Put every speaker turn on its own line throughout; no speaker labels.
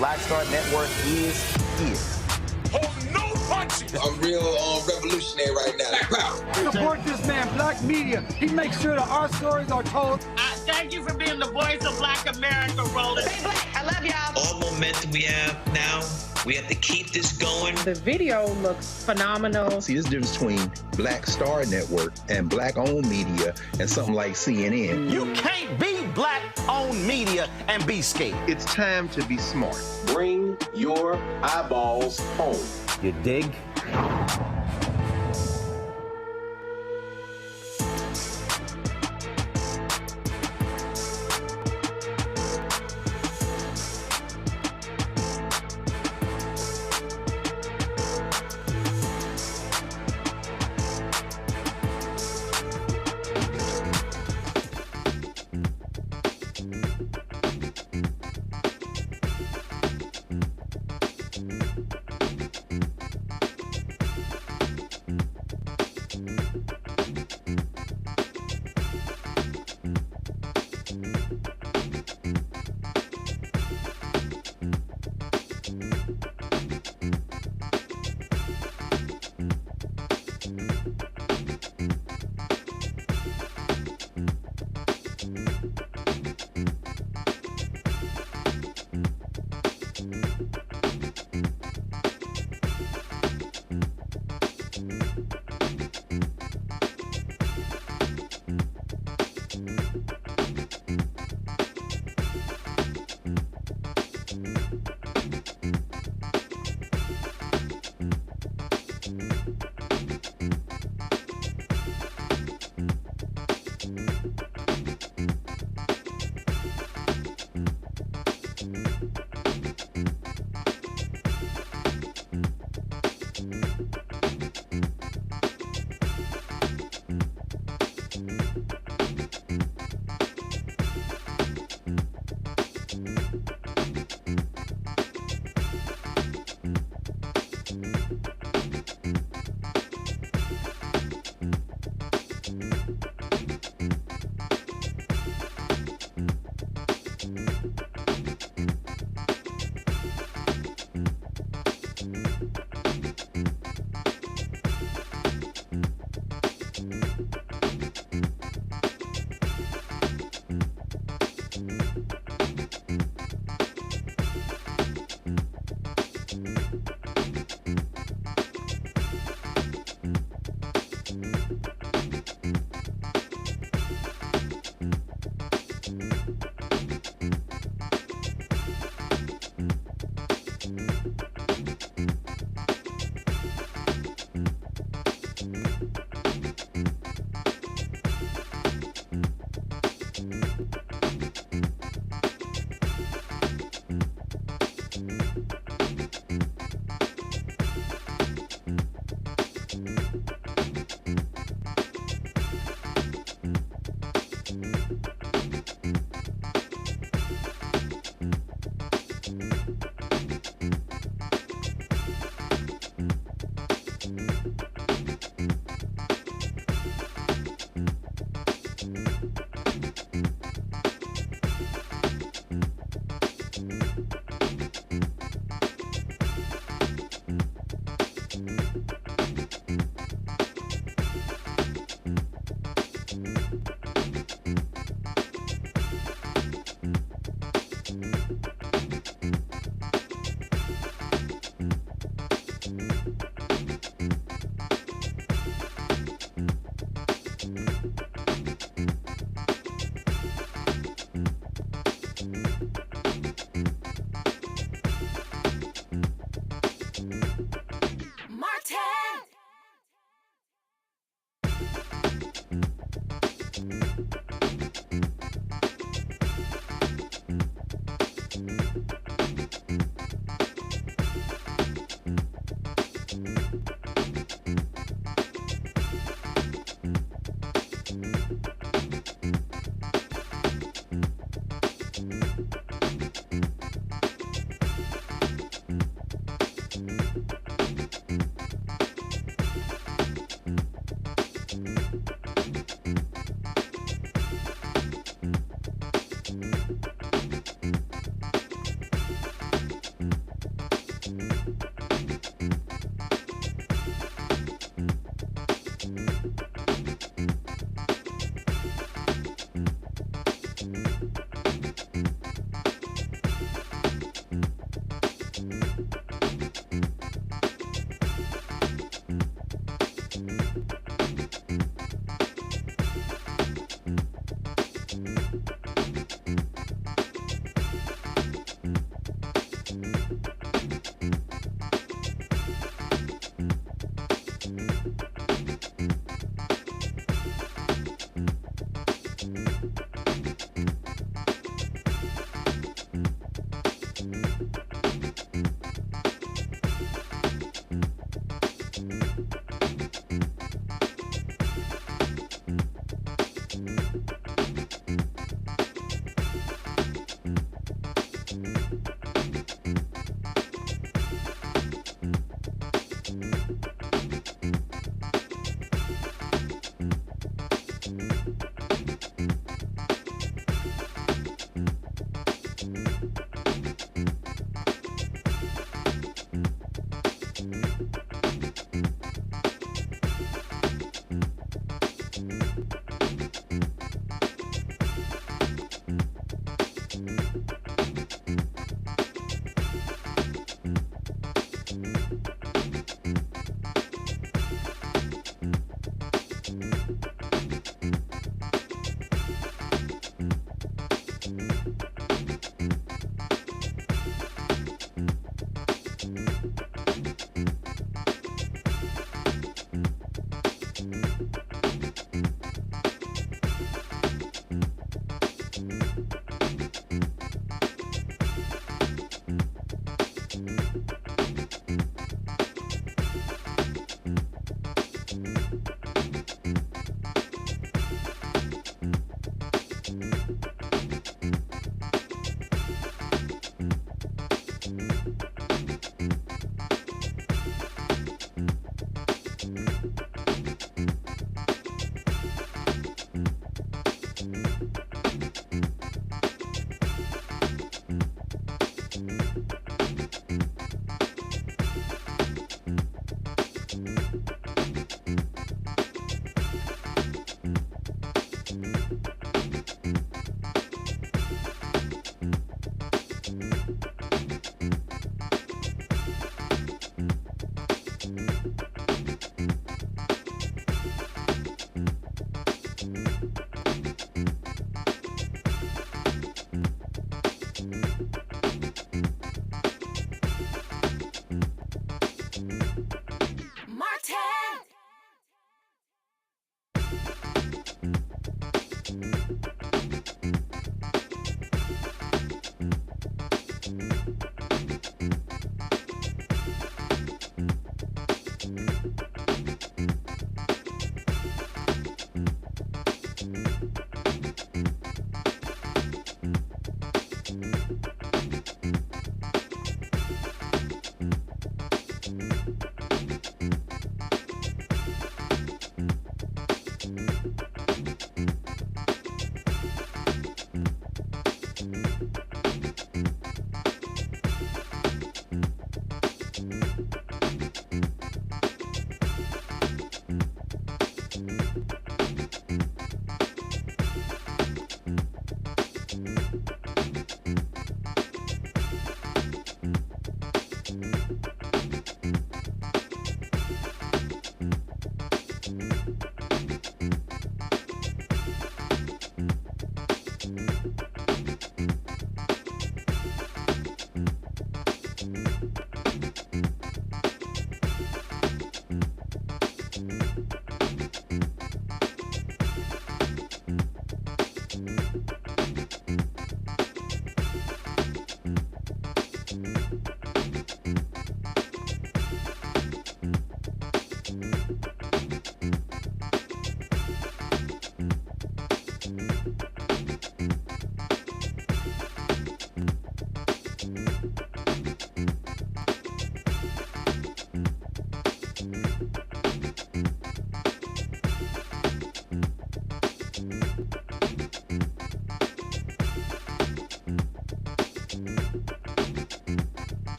Black Star Network is here.
Hold no punches!
I'm real revolutionary right now.
Support this man, Black Media. He makes sure that our stories are told.
Thank you for being the voice of Black America, Roland.
Stay black. I love y'all.
All momentum we have now, we have to keep this going.
The video looks phenomenal.
See, this difference between Black Star Network and Black-owned media and something like CNN.
You can't be Black-owned media and be scared.
It's time to be smart.
Bring your eyeballs home.
You dig?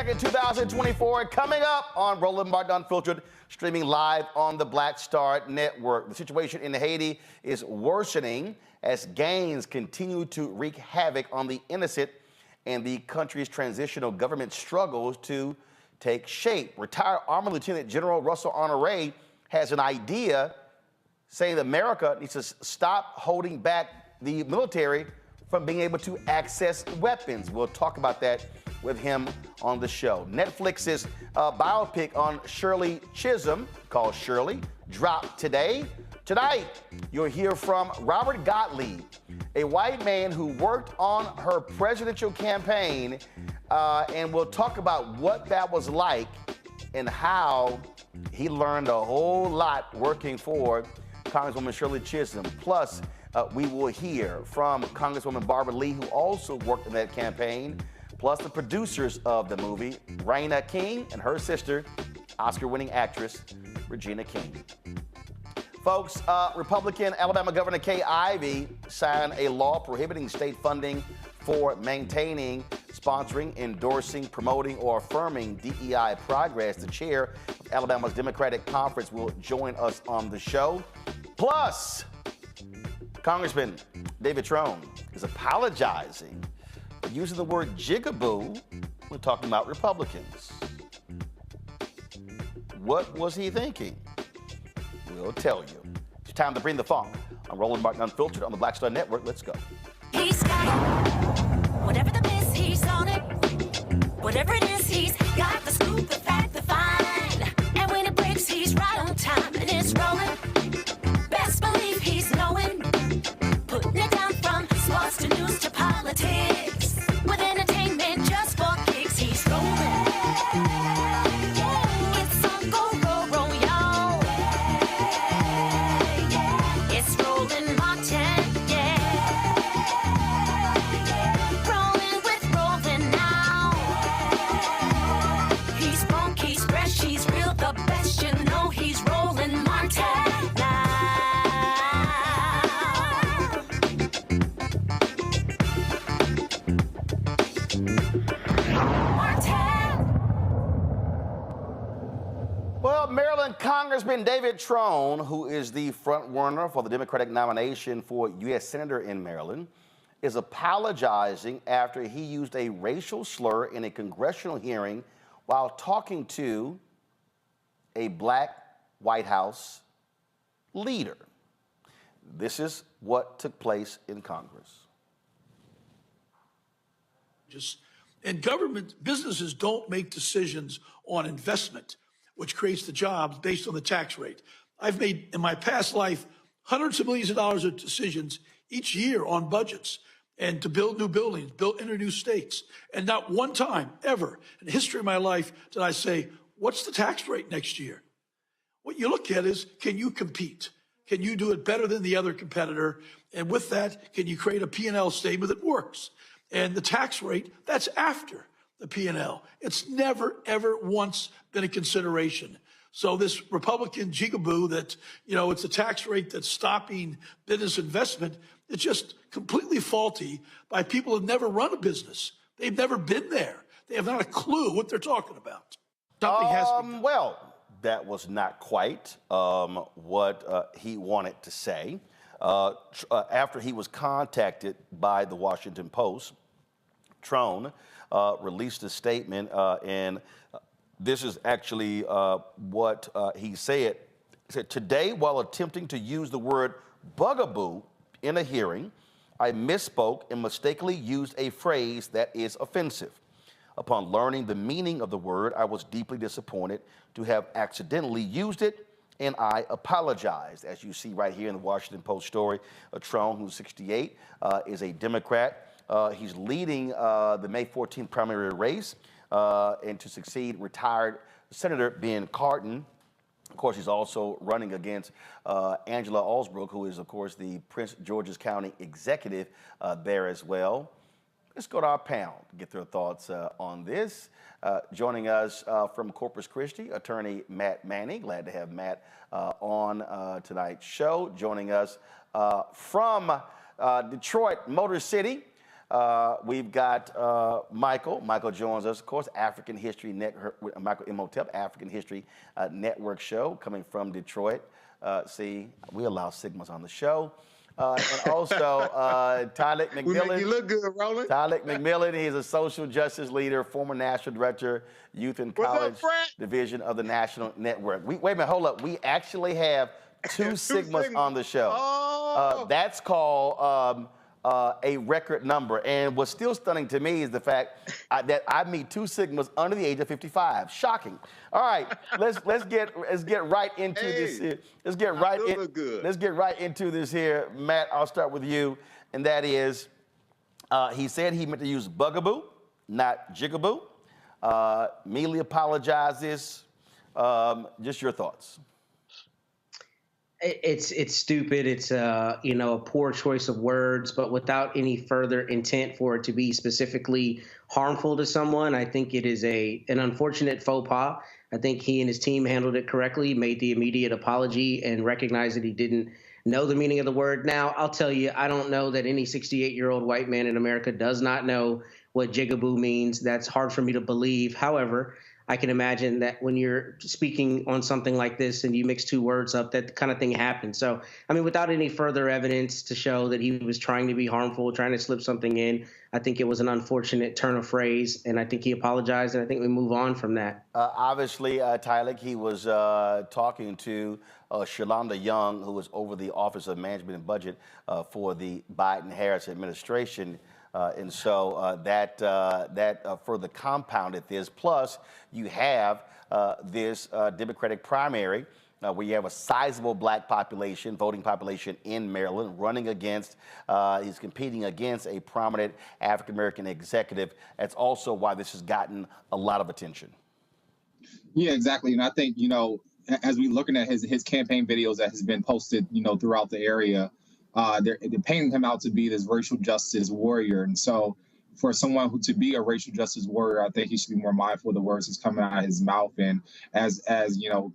22nd, 2024, coming up on Roland Unfiltered, streaming live on the Black Star Network. The situation in Haiti is worsening as gangs continue to wreak havoc on the innocent, and the country's transitional government struggles to take shape. Retired Army Lieutenant General Russel Honoré has an idea, saying that America needs to stop holding back the military from being able to access weapons. We'll talk about that with him on the show. Netflix's biopic on Shirley Chisholm, called Shirley, dropped today. Tonight, you'll hear from Robert Gottlieb, a white man who worked on her presidential campaign, and we'll talk about what that was like and how he learned a whole lot working for Congresswoman Shirley Chisholm. Plus, we will hear from Congresswoman Barbara Lee, who also worked in that campaign, plus the producers of the movie, Raina King, and her sister, Oscar-winning actress Regina King. Folks, Republican Alabama Governor Kay Ivey signed a law prohibiting state funding for maintaining, sponsoring, endorsing, promoting, or affirming DEI progress. The chair of Alabama's Democratic Conference will join us on the show. Plus, Congressman David Trone is apologizing for using the word jigaboo when talking about Republicans. What was he thinking? We'll tell you. It's time to bring the funk. I'm Roland Martin Unfiltered on the Black Star Network. Let's go.
He's got it. Whatever the miss, he's on it. Whatever it is, he's got the scoop, the fact, the find. And when it breaks, he's right on time and it's rolling. Best believe he's knowing. Putting it down from sports to news to politics. With entertainment just for kicks, he's rolling. It's on go, roll, roll, y'all. It's Roland Martin, yeah. Rolling with Roland now. He's funk, he's fresh, he's real, the best, you know he's Roland Martin now.
Well, Maryland Congressman David Trone, who is the front runner for the Democratic nomination for U.S. Senator in Maryland, is apologizing after he used a racial slur in a congressional hearing while talking to a black White House leader. This is what took place in Congress.
And government businesses don't make decisions on investment, which creates the jobs based on the tax rate. I've made, in my past life, hundreds of millions of dollars of decisions each year on budgets and to build new buildings, enter new states. And not one time, ever, in the history of my life, did I say, what's the tax rate next year? What you look at is, can you compete? Can you do it better than the other competitor? And with that, can you create a P&L statement that works? And the tax rate, that's after the P&L. It's never, ever once been a consideration. So this Republican jigaboo that, you know, it's a tax rate that's stopping business investment, it's just completely faulty by people who've never run a business. They've never been there. They have not a clue what they're talking about. Something has to be done.
Well, that was not quite what he wanted to say. After he was contacted by the Washington Post, Trone released a statement, and this is actually what he said. He said, "Today, while attempting to use the word bugaboo in a hearing, I misspoke and mistakenly used a phrase that is offensive. Upon learning the meaning of the word, I was deeply disappointed to have accidentally used it, and I apologized." As you see right here in the Washington Post story, Trone, who's 68, is a Democrat. He's leading the May 14th primary race, and to succeed retired Senator Ben Cardin. Of course, he's also running against Angela Alsbrook, who is, of course, the Prince George's County executive there as well. Let's go to our panel to get their thoughts on this. Joining us from Corpus Christi, attorney Matt Manning. Glad to have Matt on tonight's show. Joining us from Detroit, Motor City, We've got Michael. Michael joins us, of course, African History Michael Imhotep, African History Network show coming from Detroit. See, we allow Sigmas on the show. And also, Tyler McMillan.
We make you look good, Roland.
Tyler McMillan, he's a social justice leader, former national director, youth and college division of the National Network. Wait a minute, hold up. We actually have two Sigmas on the show.
Oh.
That's called a record number. And what's still stunning to me is the fact that I meet two Sigmas under the age of 55. Shocking. All right, let's get right into this here. Let's get right into this here. Matt, I'll start with you, and that is, he said he meant to use bugaboo, not jigaboo. Immediately apologizes. Just your thoughts.
It's stupid. It's a poor choice of words, but without any further intent for it to be specifically harmful to someone. I think it is an unfortunate faux pas. I think he and his team handled it correctly, made the immediate apology, and recognized that he didn't know the meaning of the word. Now, I'll tell you, I don't know that any 68-year-old white man in America does not know what jigaboo means. That's hard for me to believe. However, I can imagine that when you're speaking on something like this and you mix two words up, that kind of thing happens. So, I mean, without any further evidence to show that he was trying to be harmful, trying to slip something in, I think it was an unfortunate turn of phrase, and I think he apologized, and I think we move on from that.
Obviously, Tyler, he was talking to Shalonda Young, who was over the Office of Management and Budget for the Biden-Harris administration. And so that further compounded this. Plus, you have this Democratic primary where you have a sizable black population, voting population in Maryland, running against, he's competing against a prominent African-American executive. That's also why this has gotten a lot of attention.
Yeah, exactly. And I think, as we're looking at his campaign videos that has been posted, throughout the area, they're painting him out to be this racial justice warrior. And so for someone to be a racial justice warrior, I think he should be more mindful of the words that's coming out of his mouth. And as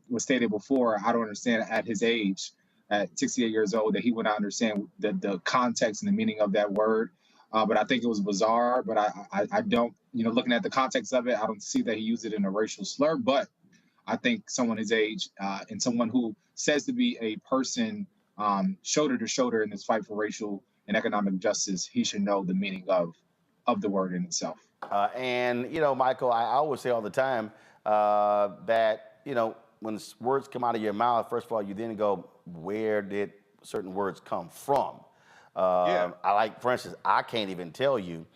was stated before, I don't understand at his age, at 68 years old, that he would not understand the context and the meaning of that word. But I think it was bizarre. But I don't, looking at the context of it, I don't see that he used it in a racial slur. But I think someone his age and someone who says to be a person shoulder to shoulder in this fight for racial and economic justice, he should know the meaning of the word in itself.
And, Michael, I always say all the time that, when words come out of your mouth, first of all, you then go, where did certain words come from? For instance, I can't even tell you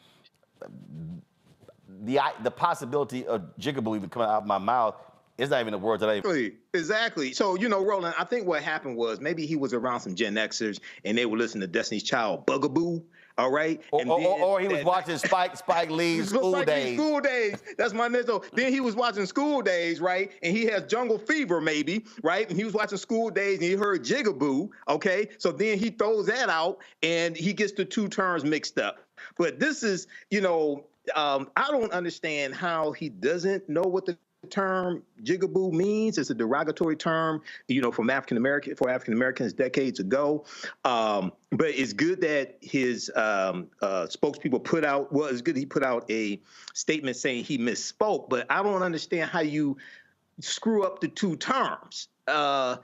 the possibility of jigaboo even coming out of my mouth. It's not even the words that I...
Exactly. So, Roland, I think what happened was maybe he was around some Gen Xers and they were listening to Destiny's Child, Bugaboo, all right?
Or he was watching Spike Lee's School Days.
School Days. That's my next. So then he was watching School Days, right? And he has jungle fever, maybe, right? And he was watching School Days and he heard jigaboo, okay? So then he throws that out and he gets the two terms mixed up. But this is, I don't understand how he doesn't know what the term jigaboo means. It's a derogatory term, for African Americans decades ago. But it's good that his spokespeople put out. Well, it's good he put out a statement saying he misspoke. But I don't understand how you screw up the two terms. I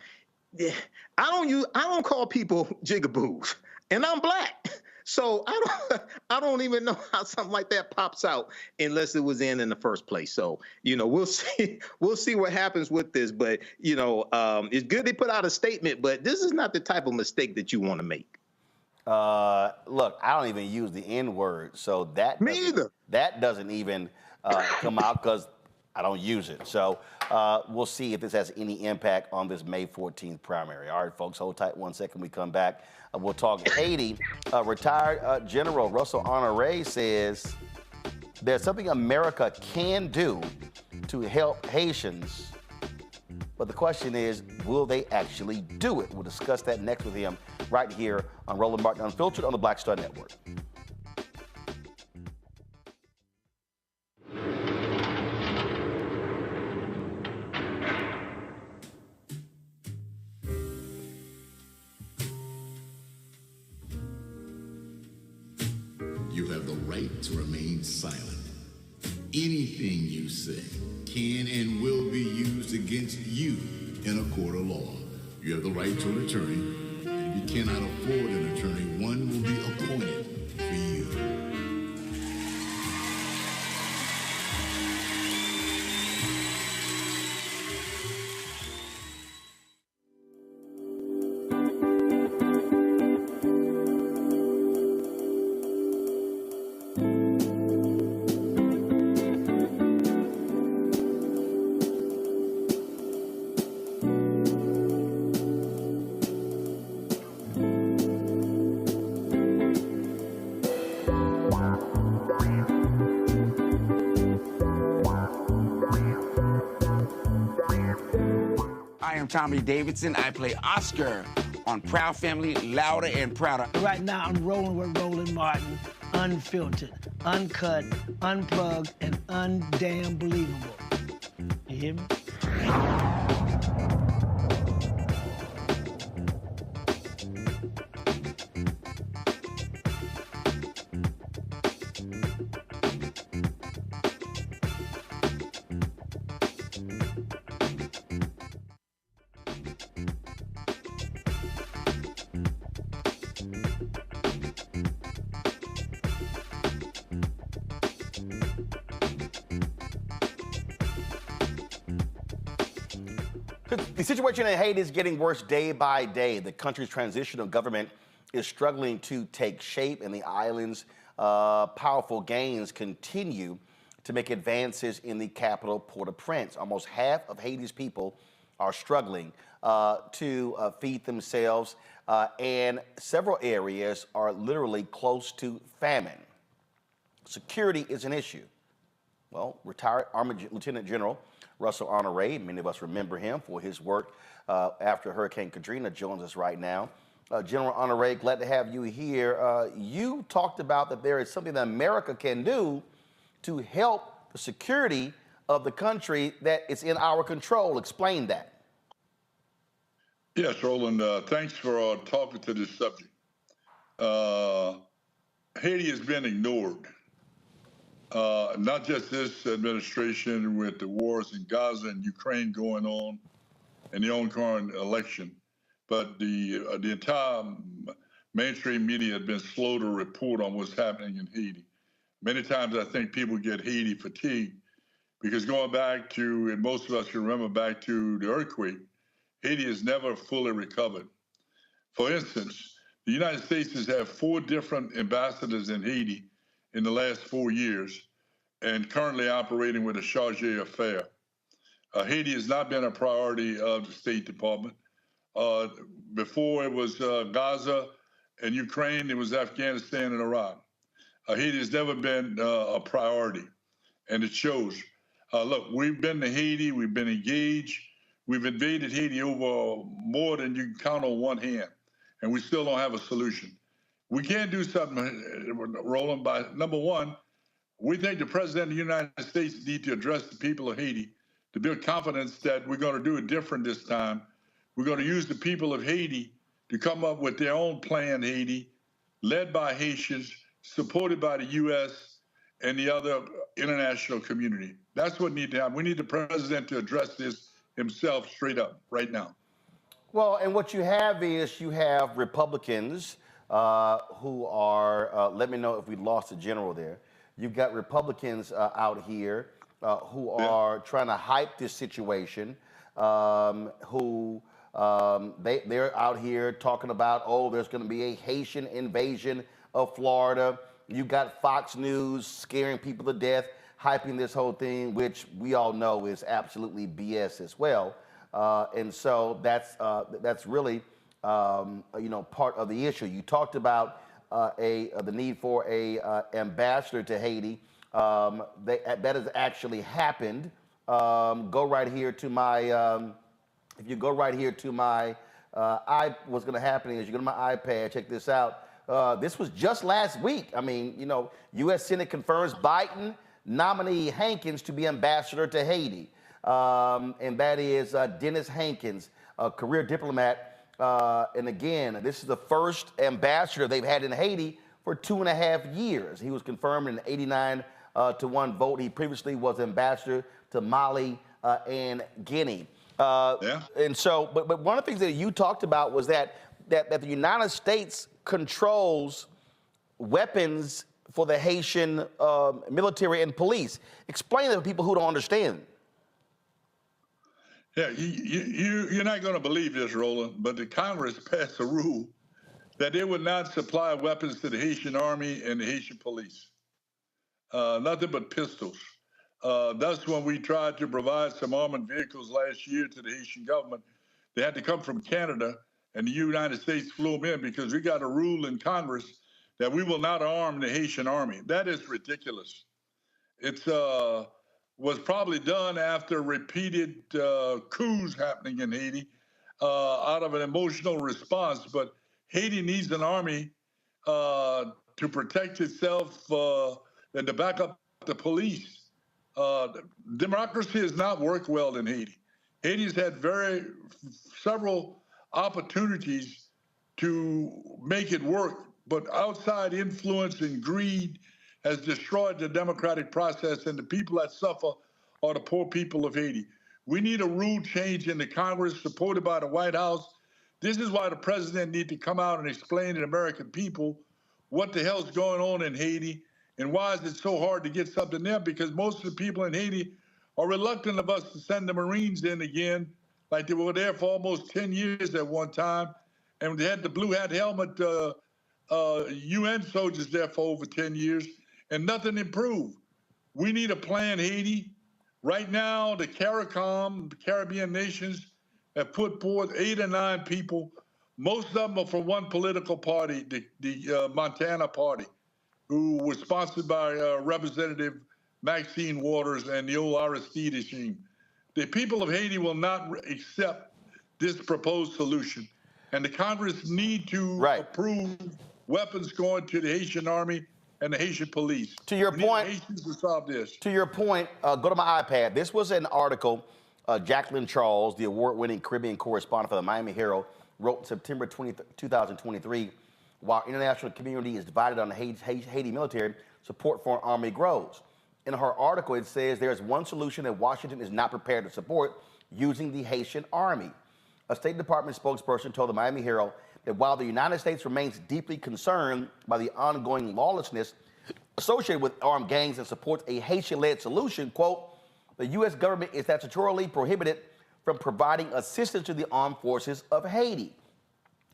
don't call people jigaboos, and I'm black. So I don't even know how something like that pops out unless it was in the first place. So, we'll see what happens with this. But, it's good they put out a statement, but this is not the type of mistake that you want to make.
Look, I don't even use the N word. So that doesn't even come out because I don't use it. So we'll see if this has any impact on this May 14th primary. All right, folks, hold tight 1 second. We come back. We'll talk Haiti. Retired General Russel Honoré says there's something America can do to help Haitians. But the question is, will they actually do it? We'll discuss that next with him right here on Roland Martin Unfiltered on the Black Star Network.
You have the right to remain silent. Anything you say can and will be used against you in a court of law. You have the right to an attorney, and if you cannot afford an attorney, one will be appointed for you.
I am Tommy Davidson. I play Oscar on Proud Family, Louder and Prouder.
Right now, I'm rolling with Roland Martin, unfiltered, uncut, unplugged, and undamn believable. You hear me?
The situation in Haiti is getting worse day by day. The country's transitional government is struggling to take shape, and the island's powerful gains continue to make advances in the capital, Port-au-Prince. Almost half of Haiti's people are struggling to feed themselves, and several areas are literally close to famine. Security is an issue. Well, retired Army Lieutenant General Russel Honoré, many of us remember him for his work after Hurricane Katrina, joins us right now. General Honoré, glad to have you here. You talked about that there is something that America can do to help the security of the country that is in our control. Explain that.
Yes, Roland, thanks for talking to this subject. Haiti has been ignored. Not just this administration with the wars in Gaza and Ukraine going on and the ongoing election, but the entire mainstream media has been slow to report on what's happening in Haiti. Many times I think people get Haiti fatigue because going back to, and most of us can remember back to the earthquake, Haiti has never fully recovered. For instance, the United States has had 4 different ambassadors in Haiti in the last 4 years, and currently operating with a charge d'affaires. Haiti has not been a priority of the State Department. Before it was Gaza and Ukraine, it was Afghanistan and Iraq. Haiti has never been a priority, and it shows. Look, we've been to Haiti, we've been engaged, we've invaded Haiti over more than you can count on one hand, and we still don't have a solution. We can't do something, Roland, by number one, we think the President of the United States needs to address the people of Haiti to build confidence that we're going to do it different this time. We're going to use the people of Haiti to come up with their own plan, Haiti, led by Haitians, supported by the U.S. and the other international community. That's what needs to happen. We need the President to address this himself straight up right now.
Well, and what you have is you have Republicans who are, let me know if we lost a general there. You've got Republicans out here who are trying to hype this situation, who they're out here talking about, oh, there's going to be a Haitian invasion of Florida. You've got Fox News scaring people to death, hyping this whole thing, which we all know is absolutely BS as well. And so that's really, part of the issue. You talked about the need for a ambassador to Haiti. That has actually happened. Go right here to my, if you go right here to my, what's going to happen is you go to my iPad, check this out. This was just last week. I mean, U.S. Senate confirms Biden nominee Hankins to be ambassador to Haiti. And that is Dennis Hankins, a career diplomat. And again, this is the first ambassador they've had in Haiti for 2.5 years. He was confirmed in an 89 to 1 vote. He previously was ambassador to Mali and Guinea. And so, but one of the things that you talked about was that the United States controls weapons for the Haitian military and police. Explain that to people who don't understand.
Yeah, you're not going to believe this, Roland, but the Congress passed a rule that they would not supply weapons to the Haitian army and the Haitian police. Nothing but pistols. That's when we tried to provide some armored vehicles last year to the Haitian government. They had to come from Canada, and the United States flew them in because we got a rule in Congress that we will not arm the Haitian army. That is ridiculous. It's was probably done after repeated coups happening in Haiti out of an emotional response. But Haiti needs an army to protect itself and to back up the police. Democracy has not worked well in Haiti. Haiti's had several opportunities to make it work, but outside influence and greed has destroyed the democratic process, and the people that suffer are the poor people of Haiti. We need a rule change in the Congress supported by the White House. This is why the president needs to come out and explain to the American people what the hell's going on in Haiti and why is it so hard to get something there, because most of the people in Haiti are reluctant of us to send the Marines in again, like they were there for almost 10 years at one time, and they had the blue hat helmet UN soldiers there for over 10 years, and nothing improved. We need a plan, Haiti. Right now, the CARICOM, the Caribbean nations, have put forth 8 or 9 people. Most of them are from one political party, the Montana Party, who was sponsored by Representative Maxine Waters and the old Aristide regime. The people of Haiti will not accept this proposed solution, and the Congress need to approve weapons going to the Haitian army and the Haitian police.
To your point,
Haitians to solve this.
To your point, go to my iPad. This was an article Jacqueline Charles, the award-winning Caribbean correspondent for the Miami Herald, wrote in September 2023. While international community is divided on the Haiti military, support for an army grows. In her article, it says there's one solution that Washington is not prepared to support: using the Haitian army. A State Department spokesperson told the Miami Herald that while the United States remains deeply concerned by the ongoing lawlessness associated with armed gangs and supports a Haitian-led solution, quote, the U.S. government is statutorily prohibited from providing assistance to the armed forces of Haiti.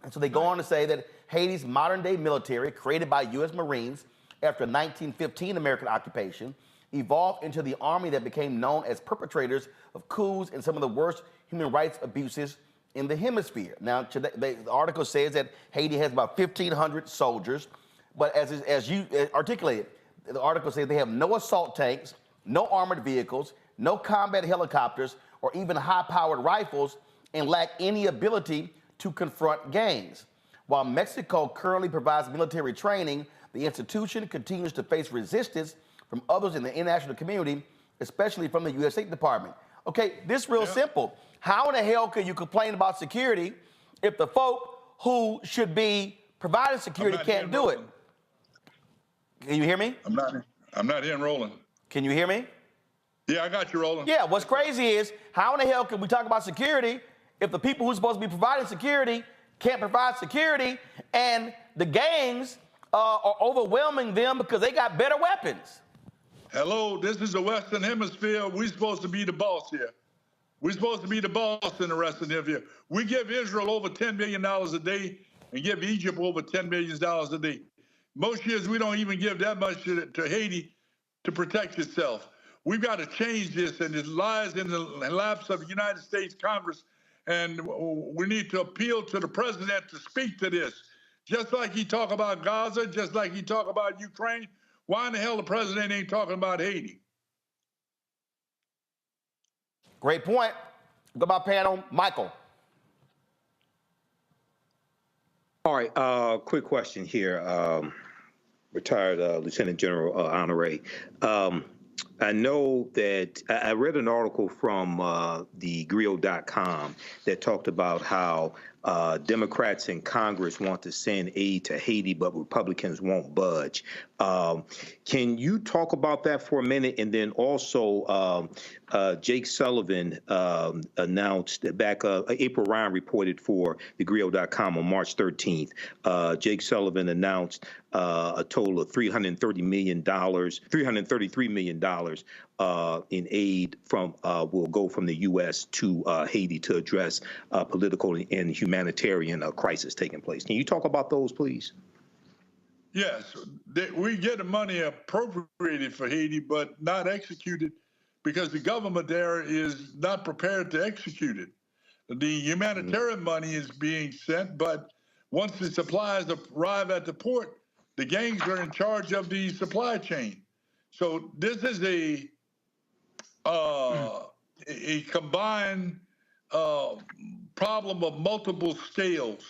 And so they go on to say that Haiti's modern-day military, created by U.S. Marines after 1915 American occupation, evolved into the army that became known as perpetrators of coups and some of the worst human rights abuses in the hemisphere. Now, the article says that Haiti has about 1,500 soldiers, but as you articulated, the article says they have no assault tanks, no armored vehicles, no combat helicopters, or even high-powered rifles, and lack any ability to confront gangs. While Mexico currently provides military training, the institution continues to face resistance from others in the international community, especially from the U.S. State Department. Okay, this is real simple. How in the hell can you complain about security if the folk who should be providing security can't do it? Can you hear me?
I'm not hearing Roland.
Can you hear me?
Yeah, I got you, Roland.
Yeah, what's crazy is how in the hell can we talk about security if the people who's supposed to be providing security can't provide security and the gangs are overwhelming them because they got better weapons?
Hello, this is the Western Hemisphere. We're supposed to be the boss here. We're supposed to be the boss in the Western Hemisphere. We give Israel over $10 million a day and give Egypt over $10 million a day. Most years we don't even give that much to Haiti to protect itself. We've got to change this, and it lies in the laps of the United States Congress, and we need to appeal to the president to speak to this. Just like he talk about Gaza, just like he talk about Ukraine, why in the hell the president ain't talking about Haiti?
Great point. Go to my panel, Michael.
All right, quick question here. Retired Lieutenant General Honoré. I know that I read an article from the Griot.com that talked about how
Democrats in Congress want to send aid to Haiti, but Republicans won't budge. Can you talk about that for a minute? And then also, Jake Sullivan announced back, April Ryan reported for thegrio.com on March 13th. Jake Sullivan announced a total of $333 million in aid will go from the U.S. to Haiti to address political and humanitarian crisis taking place. Can you talk about those, please?
Yes, we get the money appropriated for Haiti, but not executed because the government there is not prepared to execute it. The humanitarian money is being sent, but once the supplies arrive at the port, the gangs are in charge of the supply chain. So this is a combined problem of multiple scales.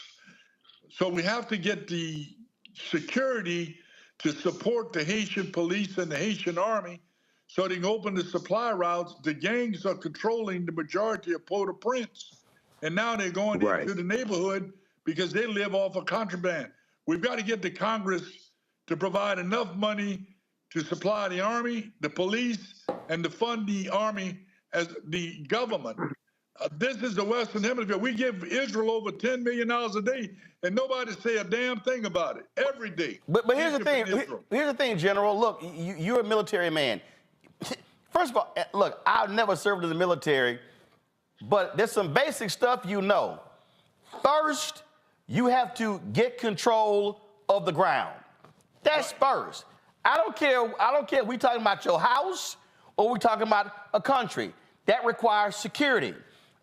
So we have to get the security to support the Haitian police and the Haitian army so they can open the supply routes. The gangs are controlling the majority of Port-au-Prince, and now they're going into the neighborhood because they live off of contraband. We've got to get the Congress to provide enough money to supply the army, the police, and to fund the army as the government. This is the Western Hemisphere. We give Israel over $10 million a day, and nobody say a damn thing about it every day.
But here's the thing. Here's the thing, General. Look, you're a military man. First of all, look, I've never served in the military, but there's some basic stuff you know. First, you have to get control of the ground. That's first. I don't care if we're talking about your house or we're talking about a country. That requires security.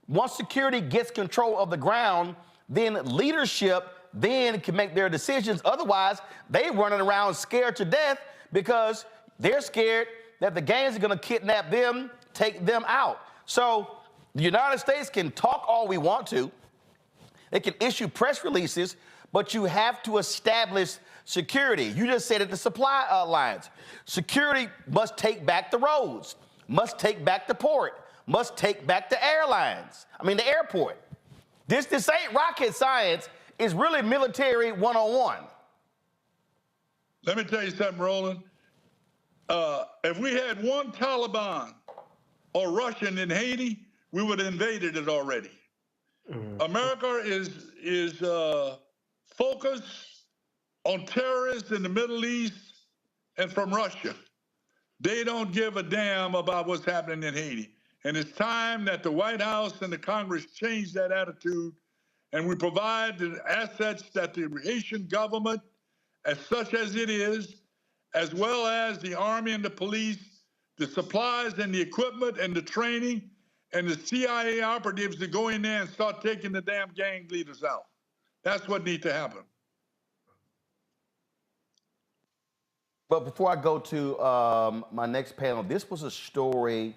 Once security gets control of the ground, then leadership then can make their decisions. Otherwise, they running around scared to death because they're scared that the gangs are going to kidnap them, take them out. So the United States can talk all we want to. They can issue press releases, but you have to establish security. You just said it, the supply lines. Security must take back the roads, must take back the port, must take back the the airport. This ain't rocket science. It's really military 101.
Let me tell you something, Roland. If we had one Taliban or Russian in Haiti, we would have invaded it already. America is focused on terrorists in the Middle East and from Russia. They don't give a damn about what's happening in Haiti. And it's time that the White House and the Congress change that attitude, and we provide the assets that the Haitian government, as such as it is, as well as the Army and the police, the supplies and the equipment and the training, and the CIA operatives to go in there and start taking the damn gang leaders out. That's what needs to happen.
But before I go to my next panel, this was a story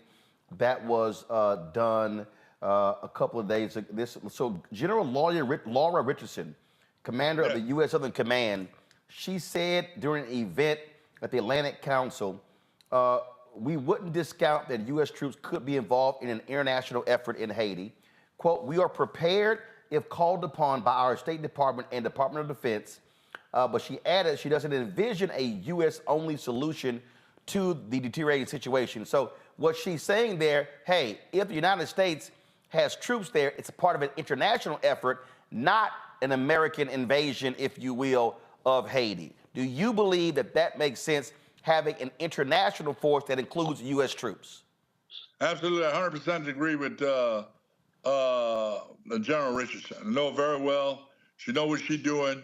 that was done a couple of days ago. So General Laura Richardson, commander of the U.S. Southern Command, she said during an event at the Atlantic Council, we wouldn't discount that U.S. troops could be involved in an international effort in Haiti. Quote, we are prepared if called upon by our State Department and Department of Defense. But she added she doesn't envision a U.S.-only solution to the deteriorating situation. So what she's saying there, hey, if the United States has troops there, it's a part of an international effort, not an American invasion, if you will, of Haiti. Do you believe that that makes sense, having an international force that includes U.S. troops?
Absolutely, I 100% agree with General Richardson. I know very well. She knows what she's doing.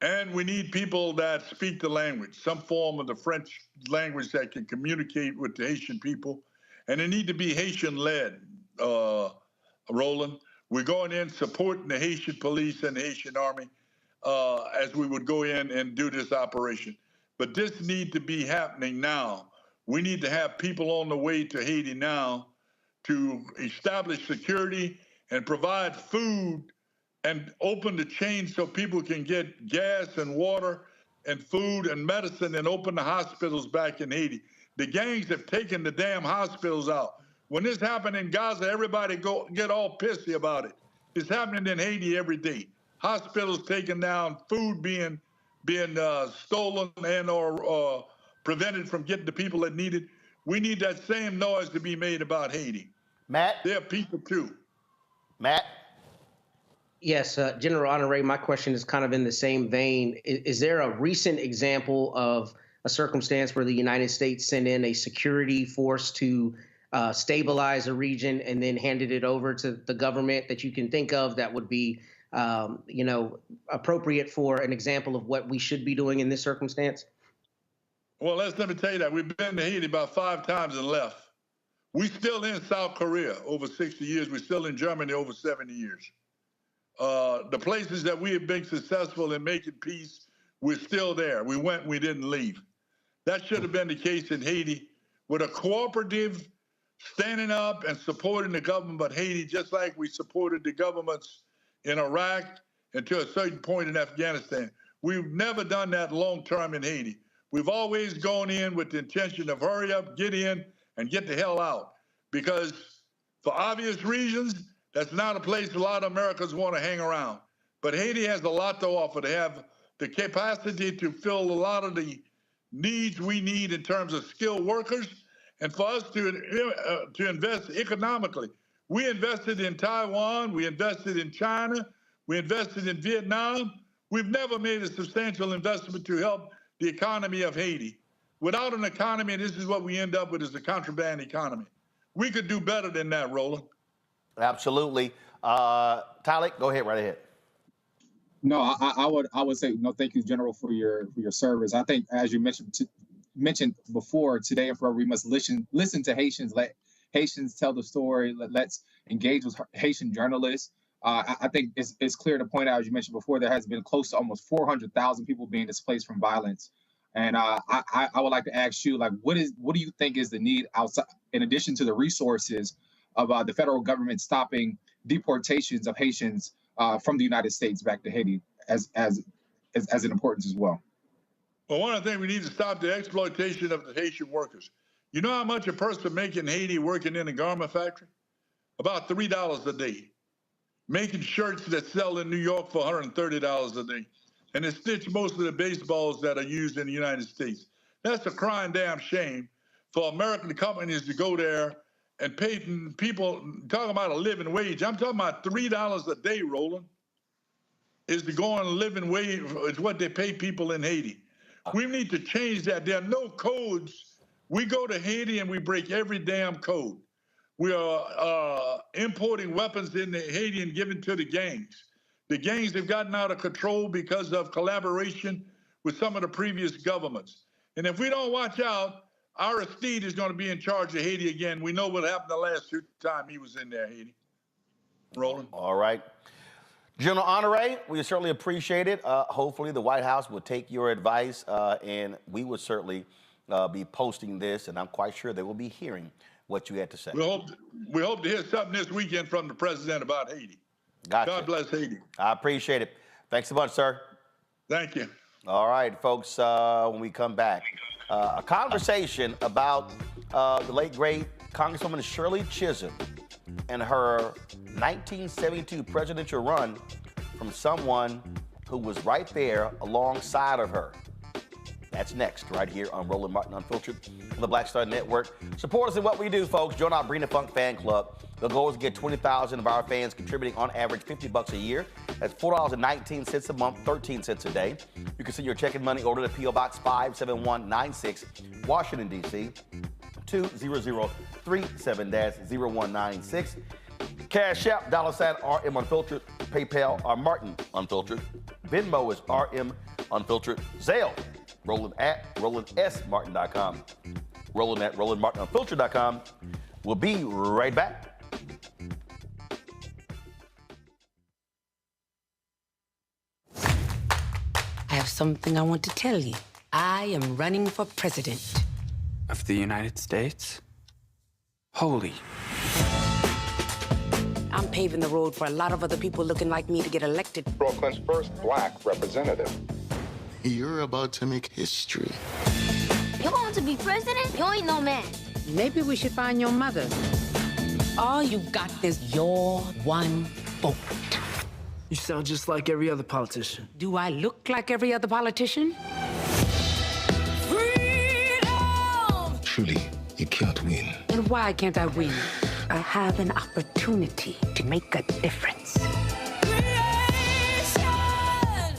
And we need people that speak the language, some form of the French language that can communicate with the Haitian people. And they need to be Haitian-led, Roland. We're going in supporting the Haitian police and the Haitian army as we would go in and do this operation. But this needs to be happening now. We need to have people on the way to Haiti now to establish security and provide food and open the chain so people can get gas and water and food and medicine and open the hospitals back in Haiti. The gangs have taken the damn hospitals out. When this happened in Gaza, everybody get all pissy about it. is happening in Haiti every day. Hospitals taken down, food being stolen and or prevented from getting to people that need it. We need that same noise to be made about Haiti.
Matt?
They're people too.
Matt?
Yes, General Honoré, my question is kind of in the same vein. Is there a recent example of a circumstance where the United States sent in a security force to stabilize a region and then handed it over to the government that you can think of that would be, appropriate for an example of what we should be doing in this circumstance?
Well, let me tell you that. We've been to Haiti about 5 times and left. We're still in South Korea over 60 years. We're still in Germany over 70 years. The places that we have been successful in making peace, we're still there. We went, we didn't leave. That should have been the case in Haiti with a cooperative standing up and supporting the government of Haiti, just like we supported the governments in Iraq and to a certain point in Afghanistan. We've never done that long term in Haiti. We've always gone in with the intention of hurry up, get in, and get the hell out. Because for obvious reasons, that's not a place a lot of Americans want to hang around. But Haiti has a lot to offer. They have the capacity to fill a lot of the needs we need in terms of skilled workers, and for us to invest economically. We invested in Taiwan, we invested in China, we invested in Vietnam. We've never made a substantial investment to help the economy of Haiti. Without an economy, this is what we end up with, is a contraband economy. We could do better than that, Roland.
Absolutely. Tyler, go ahead, right ahead.
No, I would say no. Thank you, General, for your service. I think, as you mentioned before, today and forever, we must listen to Haitians. Let Haitians tell the story. Let's engage with Haitian journalists. I think it's clear to point out, as you mentioned before, there has been close to almost 400,000 people being displaced from violence. And I would like to ask you, like, what do you think is the need outside, in addition to the resources of the federal government stopping deportations of Haitians from the United States back to Haiti as an importance as well?
Well, one of the things we need to stop the exploitation of the Haitian workers. You know how much a person making in Haiti working in a garment factory? About $3 a day. Making shirts that sell in New York for $130 a day. And they stitch most of the baseballs that are used in the United States. That's a crying damn shame for American companies to go there and pay people, talking about a living wage. I'm talking about $3 a day, Roland, is the going living wage, is what they pay people in Haiti. We need to change that. There are no codes. We go to Haiti and we break every damn code. We are importing weapons into Haiti and giving to the gangs. The gangs have gotten out of control because of collaboration with some of the previous governments. And if we don't watch out, Aristide is going to be in charge of Haiti again. We know what happened the last time he was in there, Haiti. Roland.
All right. General Honoré, we certainly appreciate it. Hopefully the White House will take your advice, and we will certainly be posting this, and I'm quite sure they will be hearing what you had to say.
We hope to hear something this weekend from the president about Haiti.
Gotcha.
God bless Haiti.
I appreciate it. Thanks so much, sir.
Thank you.
All right, folks, when we come back, a conversation about the late, great Congresswoman Shirley Chisholm and her 1972 presidential run from someone who was right there alongside of her. That's next, right here on Roland Martin Unfiltered on the Black Star Network. Support us in what we do, folks. Join our Bring the Funk fan club. The goal is to get 20,000 of our fans contributing on average $50 a year. That's $4.19 a month, 13 cents a day. You can send your check and money order to P.O. Box 57196, Washington, D.C., 20037-0196. Cash App, $RM Unfiltered. PayPal, Martin Unfiltered. Venmo is RM Unfiltered. Zelle, Roland at RolandSMartin.com. Roland at RolandMartinUnfiltered.com. We'll be right back.
I have something I want to tell you. I am running for president.
Of the United States? Holy.
I'm paving the road for a lot of other people looking like me to get elected.
Brooklyn's first black representative.
You're about to make history.
You want to be president? You ain't no man.
Maybe we should find your mother. All you got is your one vote.
You sound just like every other politician.
Do I look like every other politician?
Truly, you can't win.
And why can't I win? I have an opportunity to make a difference.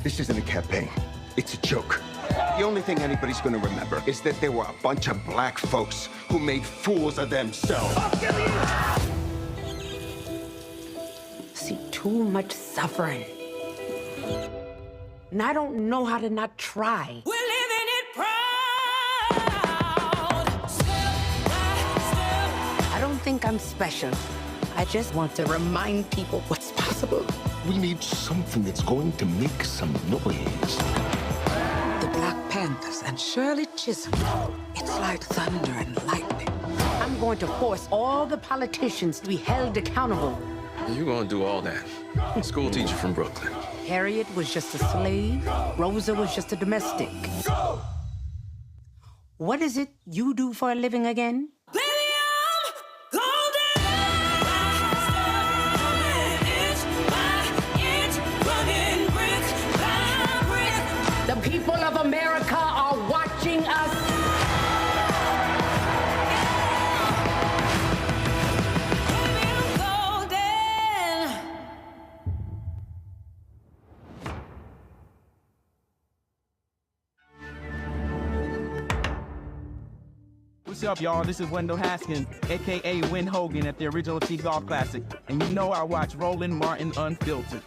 This isn't a campaign. It's a joke. The only thing anybody's gonna remember is that there were a bunch of black folks who made fools of themselves.
See too much suffering. And I don't know how to not try.
We're living it proud. Step by step.
I don't think I'm special. I just want to remind people what's possible.
We need something that's going to make some noise.
The Black Panthers and Shirley Chisholm. It's like thunder and lightning. I'm going to force all the politicians to be held accountable.
You're gonna do all that. School teacher from Brooklyn.
Harriet was just a slave. Rosa was just a domestic. What is it you do for a living again? The people of America are watching us.
What's up, y'all? This is Wendell Haskins, a.k.a. Win Hogan at the original T-Golf Classic. And you know I watch Roland Martin Unfiltered.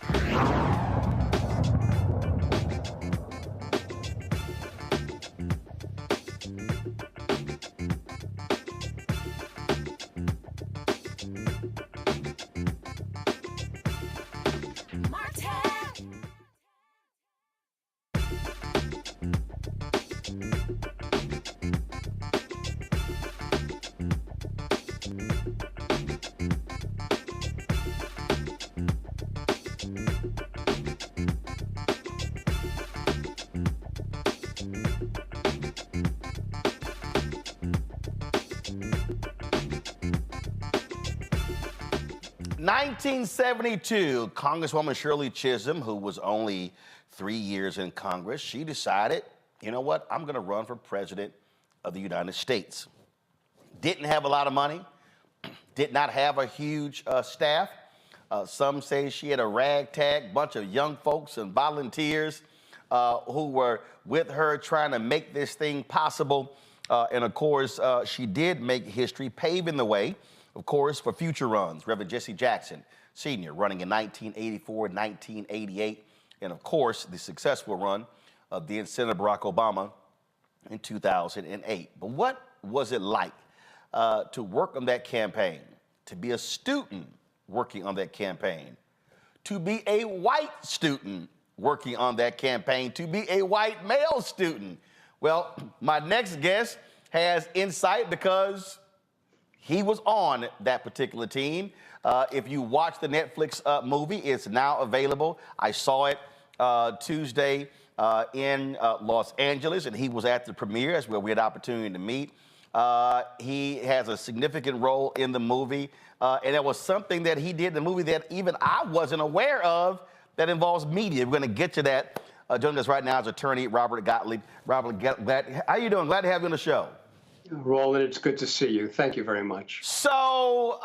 1972, Congresswoman Shirley Chisholm, who was only 3 years in Congress, she decided, you know what, I'm gonna run for president of the United States. Didn't have a lot of money, did not have a huge staff. Some say she had a ragtag bunch of young folks and volunteers who were with her trying to make this thing possible. And of course, she did make history, paving the way, of course, for future runs. Reverend Jesse Jackson, Sr., running in 1984, 1988, and of course, the successful run of then Senator Barack Obama in 2008. But what was it like to work on that campaign, to be a student working on that campaign, to be a white student working on that campaign, to be a white male student? Well, my next guest has insight because he was on that particular team. If you watch the Netflix movie, it's now available. I saw it Tuesday in Los Angeles, and he was at the premiere as well. We had the opportunity to meet. He has a significant role in the movie, and it was something that he did in the movie that even I wasn't aware of that involves media. We're gonna get to that. Joining us right now is attorney Robert Gottlieb. Robert, how you doing? Glad to have you on the show.
Roland, it's good to see you. Thank you very much.
So,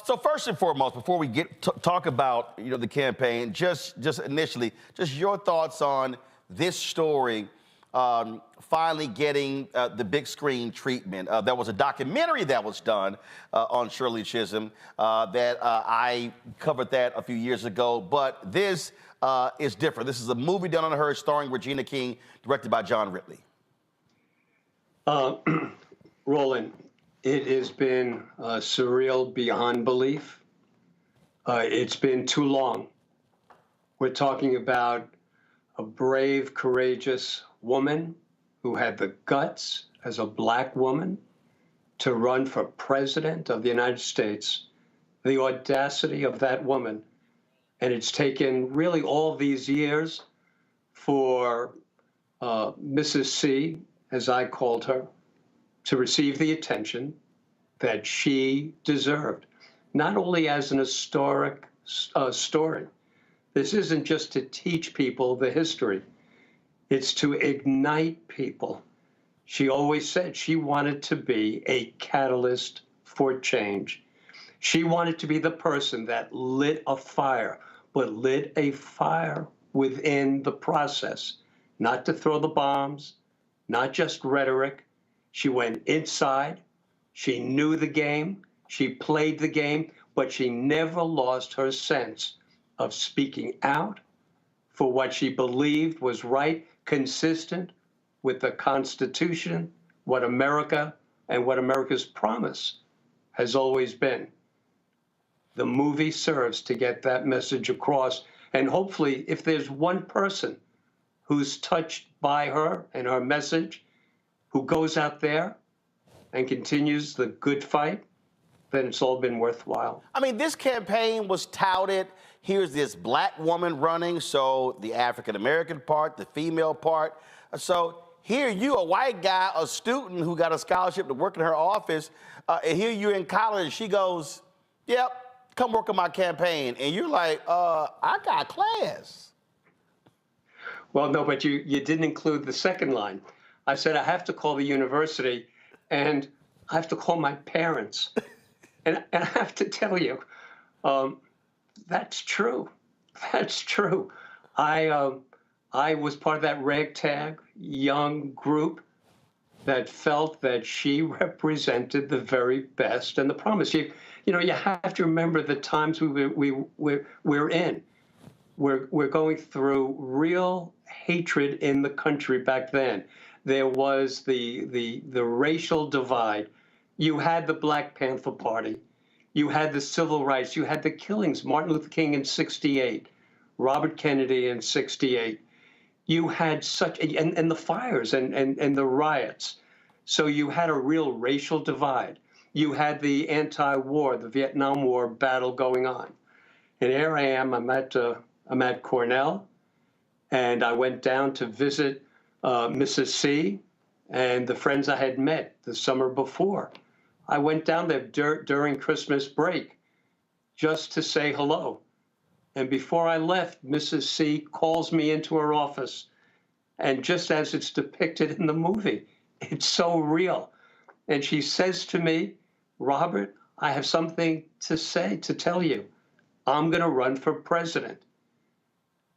so first and foremost, before we get talk about the campaign, just initially, just your thoughts on this story finally getting the big screen treatment. There was a documentary that was done on Shirley Chisholm that I covered that a few years ago, but this is different. This is a movie done on her, starring Regina King, directed by John Ridley.
Roland, it has been surreal beyond belief. It's been too long. We're talking about a brave, courageous woman who had the guts as a black woman to run for president of the United States. The audacity of that woman. And it's taken really all these years for Mrs. C, as I called her, to receive the attention that she deserved, not only as an historic story. This isn't just to teach people the history. It's to ignite people. She always said she wanted to be a catalyst for change. She wanted to be the person that lit a fire, but lit a fire within the process, not to throw the bombs, not just rhetoric. She went inside. She knew the game. She played the game, but she never lost her sense of speaking out for what she believed was right, consistent with the Constitution, what America and what America's promise has always been. The movie serves to get that message across. And hopefully, if there's one person who's touched by her and her message, who goes out there and continues the good fight, then it's all been worthwhile.
I mean, this campaign was touted. Here's this black woman running, so the African-American part, the female part. So here you, a white guy, a student who got a scholarship to work in her office, and here you're in college, she goes, yep, come work on my campaign. And you're like, I got class.
Well, no, but you didn't include the second line. I said, I have to call the university, and I have to call my parents. And I have to tell you, that's true. That's true. I was part of that ragtag young group that felt that she represented the very best and the promise. You know, you have to remember the times we're in. We're going through real hatred in the country back then. There was the racial divide. You had the Black Panther Party. You had the civil rights. You had the killings. Martin Luther King in '68, Robert Kennedy in '68. You had such, and the fires and the riots. So you had a real racial divide. You had the anti-war, the Vietnam War battle going on. And here I am, I'm at Cornell, and I went down to visit Mrs. C and the friends I had met the summer before. I went down there during Christmas break just to say hello. And before I left, Mrs. C calls me into her office. And just as it's depicted in the movie, it's so real. And she says to me, Robert, I have something to say, to tell you. I'm going to run for president.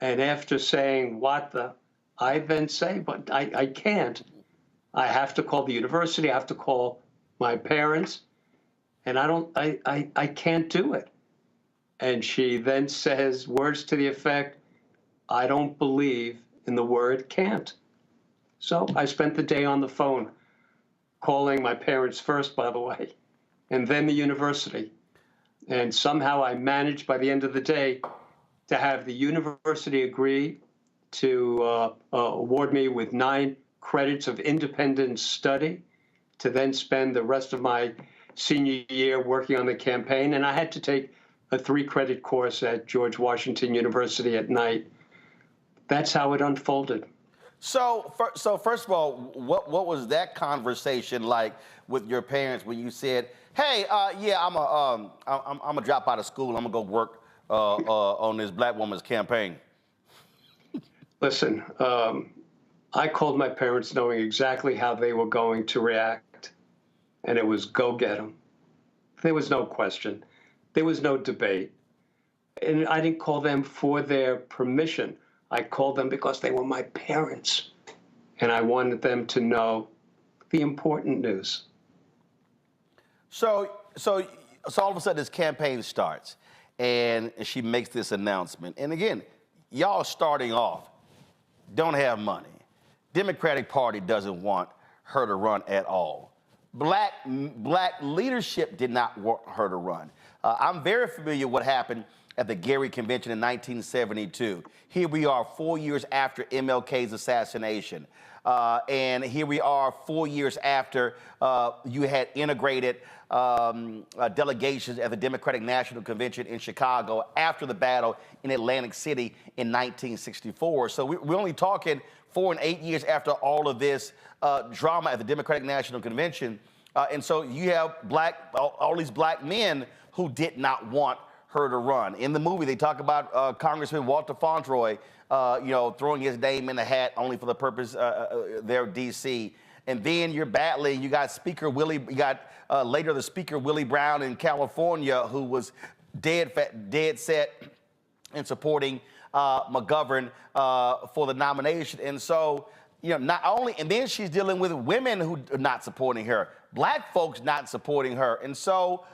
And after saying, what the, I then say, but I can't. I have to call the university. I have to call my parents. And I can't do it. And she then says words to the effect, I don't believe in the word can't. So I spent the day on the phone calling my parents first, by the way, and then the university. And somehow I managed by the end of the day to have the university agree to award me with 9 credits of independent study to then spend the rest of my senior year working on the campaign. And I had to take a 3-credit course at George Washington University at night. That's how it unfolded.
So first of all, what was that conversation like with your parents when you said, "Hey, yeah, I'm gonna drop out of school. I'm gonna go work on this black woman's campaign"?
Listen, I called my parents knowing exactly how they were going to react, and it was go get them. There was no question. There was no debate. And I didn't call them for their permission. I called them because they were my parents, and I wanted them to know the important news.
So all of a sudden this campaign starts, and she makes this announcement. And again, y'all starting off don't have money. Democratic Party doesn't want her to run at all. Black leadership did not want her to run. I'm very familiar with what happened at the Gary Convention in 1972. Here we are 4 years after MLK's assassination. And here we are 4 years after you had integrated delegations at the Democratic National Convention in Chicago after the battle in Atlantic City in 1964. So we're only talking 4 and 8 years after all of this drama at the Democratic National Convention. And so you have all these black men who did not want her to run. In the movie, they talk about Congressman Walter Fauntleroy, throwing his name in the hat only for the purpose there of D.C. And then you're battling. You got later the Speaker Willie Brown in California, who was dead set in supporting McGovern for the nomination. And so, not only, and then she's dealing with women who are not supporting her, black folks not supporting her. And so,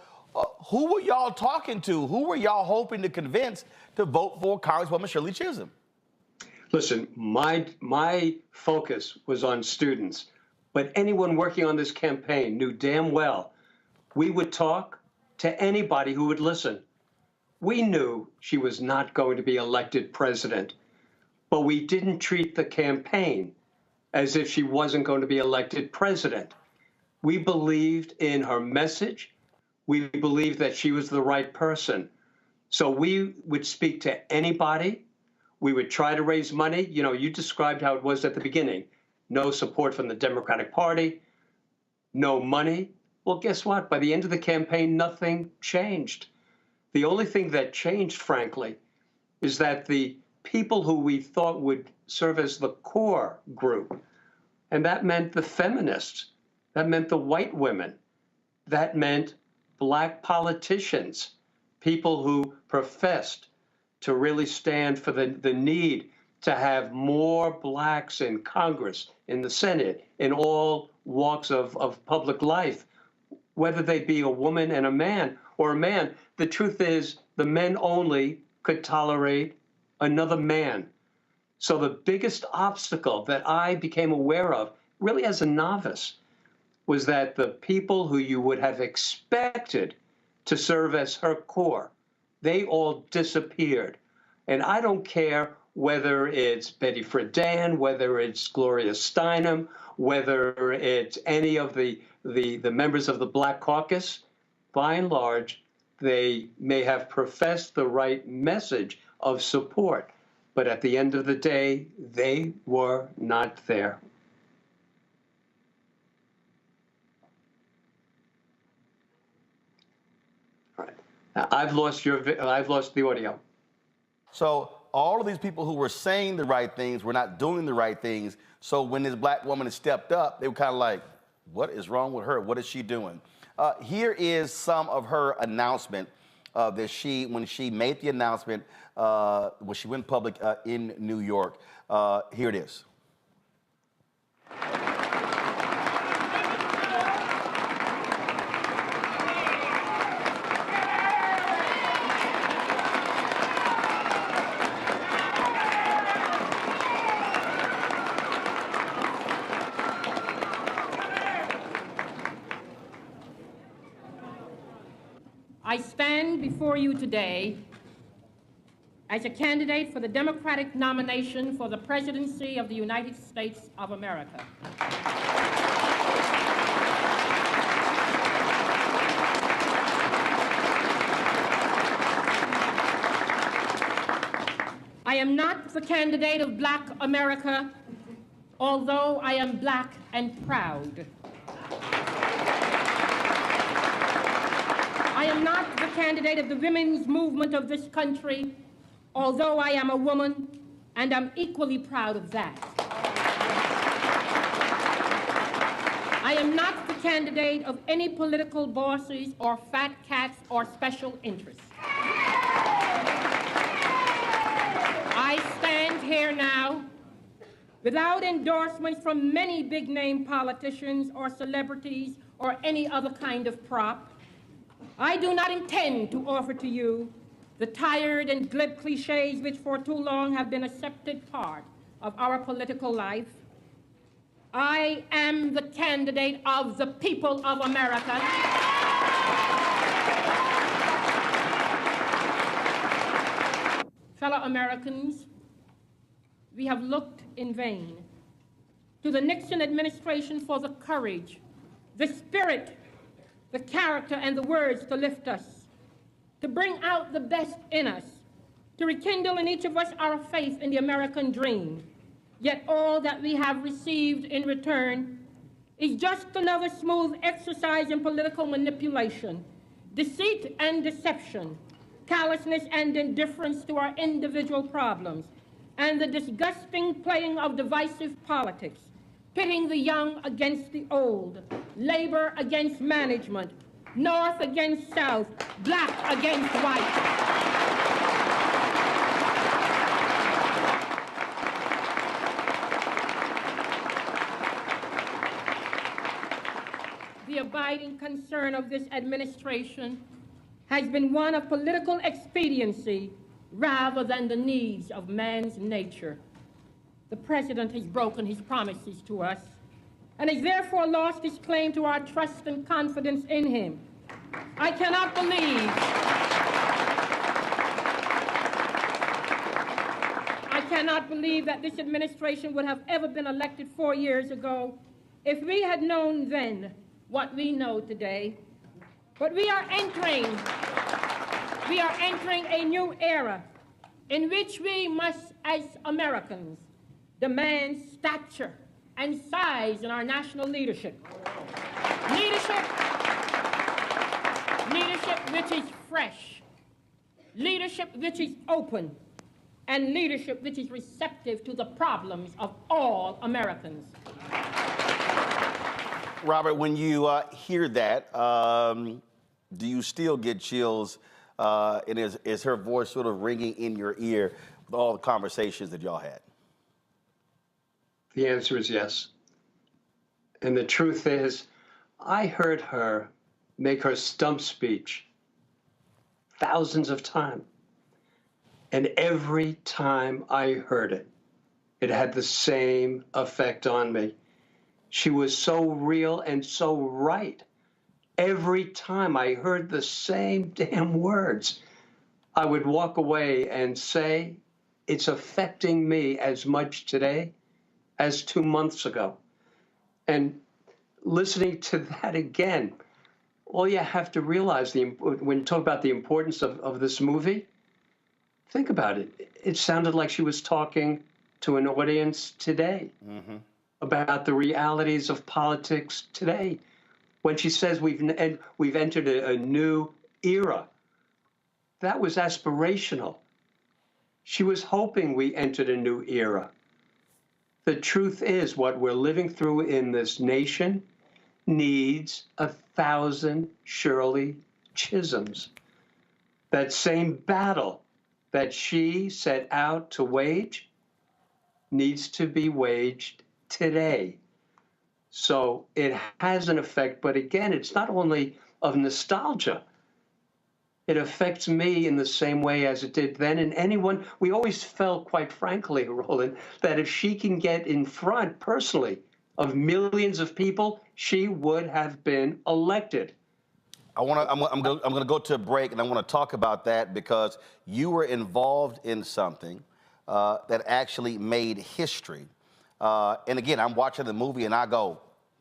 who were y'all talking to? Who were y'all hoping to convince to vote for Congresswoman Shirley Chisholm?
Listen, my focus was on students, but anyone working on this campaign knew damn well we would talk to anybody who would listen. We knew she was not going to be elected president, but we didn't treat the campaign as if she wasn't going to be elected president. We believed in her message. We believed that she was the right person. So we would speak to anybody. We would try to raise money. You described how it was at the beginning. No support from the Democratic Party, no money. Well, guess what? By the end of the campaign, nothing changed. The only thing that changed, frankly, is that the people who we thought would serve as the core group, and that meant the feminists, that meant the white women, that meant black politicians, people who professed to really stand for the need to have more blacks in Congress, in the Senate, in all walks of public life, whether they be a woman and a man or a man. The truth is, the men only could tolerate another man. So the biggest obstacle that I became aware of, really as a novice, was that the people who you would have expected to serve as her core, they all disappeared. And I don't care whether it's Betty Friedan, whether it's Gloria Steinem, whether it's any of the members of the Black Caucus. By and large, they may have professed the right message of support, but at the end of the day, they were not there. All right. Now, I've lost the audio.
So all of these people who were saying the right things were not doing the right things. So when this black woman stepped up, they were kind of like, what is wrong with her? What is she doing? Here is some of her announcement when she made the announcement when she went public in New York. Here it is.
I stand before you today as a candidate for the Democratic nomination for the presidency of the United States of America. I am not the candidate of Black America, although I am Black and proud. I am not the candidate of the women's movement of this country, although I am a woman, and I'm equally proud of that. I am not the candidate of any political bosses or fat cats or special interests. I stand here now without endorsements from many big-name politicians or celebrities or any other kind of prop. I do not intend to offer to you the tired and glib cliches which for too long have been an accepted part of our political life. I am the candidate of the people of America. Fellow Americans, we have looked in vain to the Nixon administration for the courage, the spirit, the character, and the words to lift us, to bring out the best in us, to rekindle in each of us our faith in the American dream. Yet all that we have received in return is just another smooth exercise in political manipulation, deceit and deception, callousness and indifference to our individual problems, and the disgusting playing of divisive politics, pitting the young against the old, labor against management, North against South, black against white. The abiding concern of this administration has been one of political expediency rather than the needs of man's nature. The president has broken his promises to us and has therefore lost his claim to our trust and confidence in him. I cannot believe that this administration would have ever been elected 4 years ago if we had known then what we know today. But we are entering a new era in which we must, as Americans, demand stature and size in our national leadership. Leadership which is fresh, leadership which is open, and leadership which is receptive to the problems of all Americans.
Robert, when you hear that, do you still get chills? And is her voice sort of ringing in your ear with all the conversations that y'all had?
The answer is yes. And the truth is, I heard her make her stump speech thousands of times. And every time I heard it, it had the same effect on me. She was so real and so right. Every time I heard the same damn words, I would walk away and say, it's affecting me as much today as 2 months ago. And listening to that again, all you have to realize, when you talk about the importance of this movie, think about it. It sounded like she was talking to an audience today about the realities of politics today. When she says we've entered a new era, that was aspirational. She was hoping we entered a new era. The truth is, what we're living through in this nation needs 1,000 Shirley Chisholms. That same battle that she set out to wage needs to be waged today. So it has an effect, but again, it's not only of nostalgia. It affects me in the same way as it did then. And anyone, we always felt, quite frankly, Roland, that if she can get in front personally of millions of people, she would have been elected.
I'm going to go to a break, and I want to talk about that because you were involved in something that actually made history. And again, I'm watching the movie, and I go,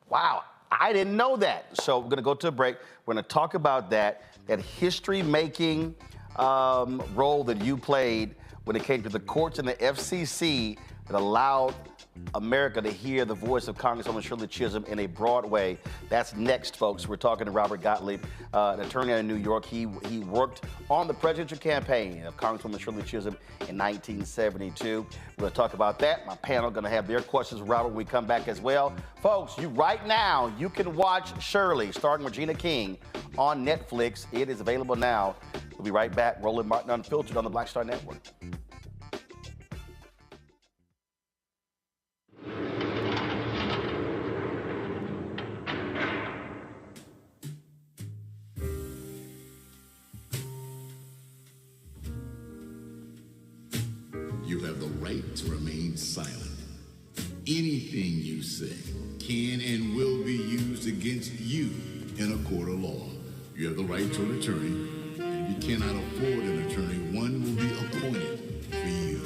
wow, I didn't know that. So we're going to go to a break. We're going to talk about that history-making role that you played when it came to the courts and the FCC that allowed America to hear the voice of Congresswoman Shirley Chisholm in a broad way. That's next, folks. We're talking to Robert Gottlieb, an attorney in New York. He worked on the presidential campaign of Congresswoman Shirley Chisholm in 1972. We're going to talk about that. My panel going to have their questions, Robert, when we come back as well. Folks, right now, you can watch Shirley, starring Regina King, on Netflix. It is available now. We'll be right back. Roland Martin Unfiltered on the Black Star Network.
You have the right to remain silent. Anything you say can and will be used against you in a court of law. You have the right to an attorney, and if you cannot afford an attorney, one will be appointed for you.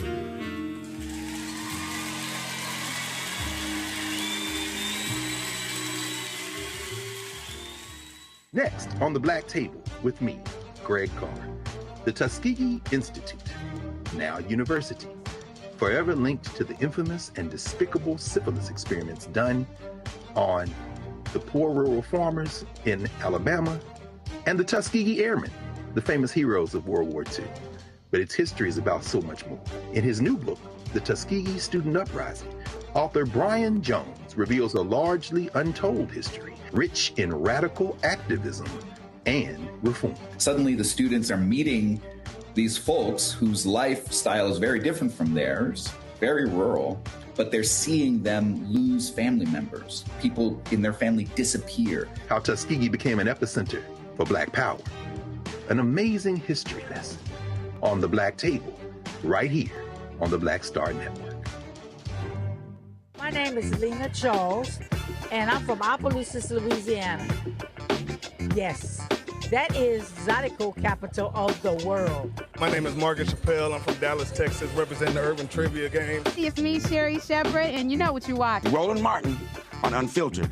Next on the Black Table with me, Greg Carr, the Tuskegee Institute, now university, forever linked to the infamous and despicable syphilis experiments done on the poor rural farmers in Alabama and the Tuskegee Airmen the famous heroes of World War II. But its history is about so much more. In his new book, The Tuskegee Student Uprising, author Brian Jones reveals a largely untold history, rich in radical activism and reform.
Suddenly the students are meeting these folks whose lifestyle is very different from theirs, very rural, but they're seeing them lose family members. People in their family disappear.
How Tuskegee became an epicenter for Black power. An amazing history lesson on the Black Table, right here on the Black Star Network.
My name is Lena Charles, and I'm from Opelousas, Louisiana. Yes, that is Zydeco capital of the world.
My name is Margaret Chappelle. I'm from Dallas, Texas, representing the Urban Trivia Game.
It's me, Sherry Shepherd, and you know what you watch.
Roland Martin on Unfiltered.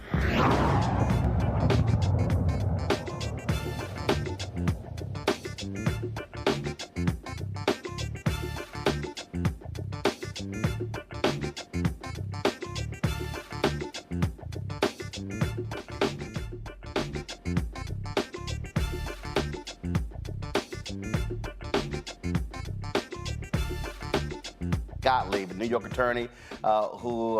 Gottlieb, a New York attorney who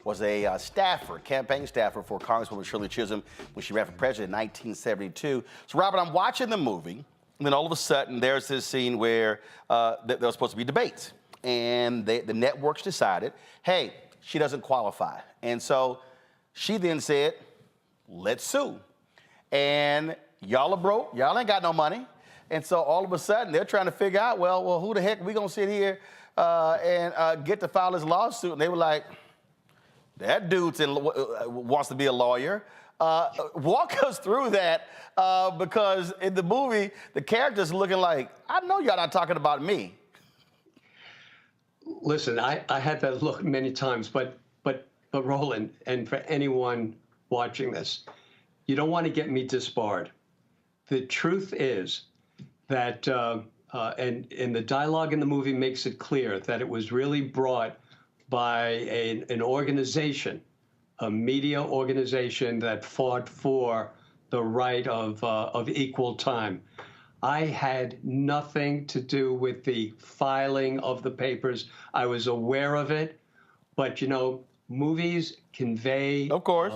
was a staffer, campaign staffer for Congresswoman Shirley Chisholm when she ran for president in 1972. So, Robert, I'm watching the movie, and then all of a sudden there's this scene where there was supposed to be debates. And the networks decided, hey, she doesn't qualify. And so she then said, let's sue. And y'all are broke, y'all ain't got no money. And so all of a sudden they're trying to figure out, well, who the heck we gonna sit here and get to file this lawsuit? And they were like, that dude wants to be a lawyer. Walk us through that, because in the movie, the character's looking like, I know y'all not talking about me.
Listen, I had that look many times, but Roland, and for anyone watching this, you don't want to get me disbarred. The truth is that, and the dialogue in the movie makes it clear that it was really brought by an organization, a media organization that fought for the right of equal time. I had nothing to do with the filing of the papers. I was aware of it, but you know, movies convey.
Of course.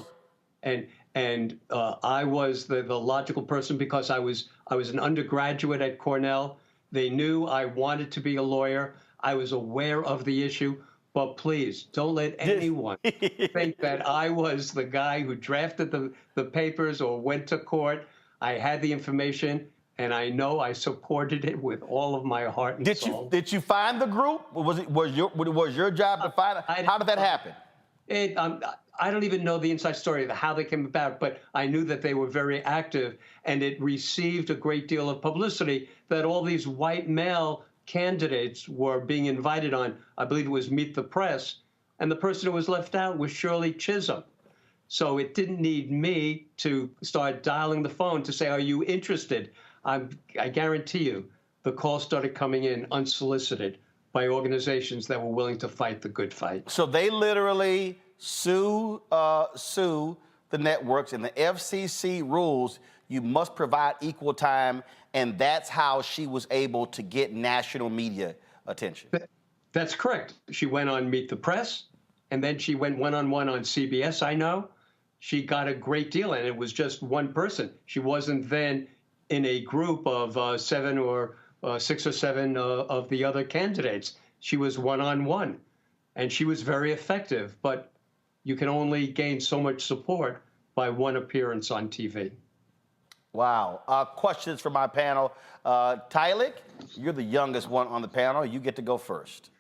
And I was the logical person because I was an undergraduate at Cornell. They knew I wanted to be a lawyer. I was aware of the issue, but please don't let anyone think that I was the guy who drafted the papers or went to court. I had the information. And I know I supported it with all of my heart and soul.
Did you find the group? Was your job to find it? How did that happen?
I don't even know the inside story of how they came about, but I knew that they were very active, and it received a great deal of publicity that all these white male candidates were being invited on. I believe it was Meet the Press, and the person who was left out was Shirley Chisholm. So it didn't need me to start dialing the phone to say, are you interested? I guarantee you, the calls started coming in unsolicited by organizations that were willing to fight the good fight.
So they literally sue the networks, and the FCC rules you must provide equal time, and that's how she was able to get national media attention.
That's correct. She went on Meet the Press, and then she went one-on-one on CBS, I know. She got a great deal, and it was just one person. She wasn't then in a group of 6 or 7 of the other candidates. She was one-on-one, and she was very effective, but you can only gain so much support by one appearance on TV.
Wow. Questions for my panel. Tylik, you're the youngest one on the panel. You get to go first.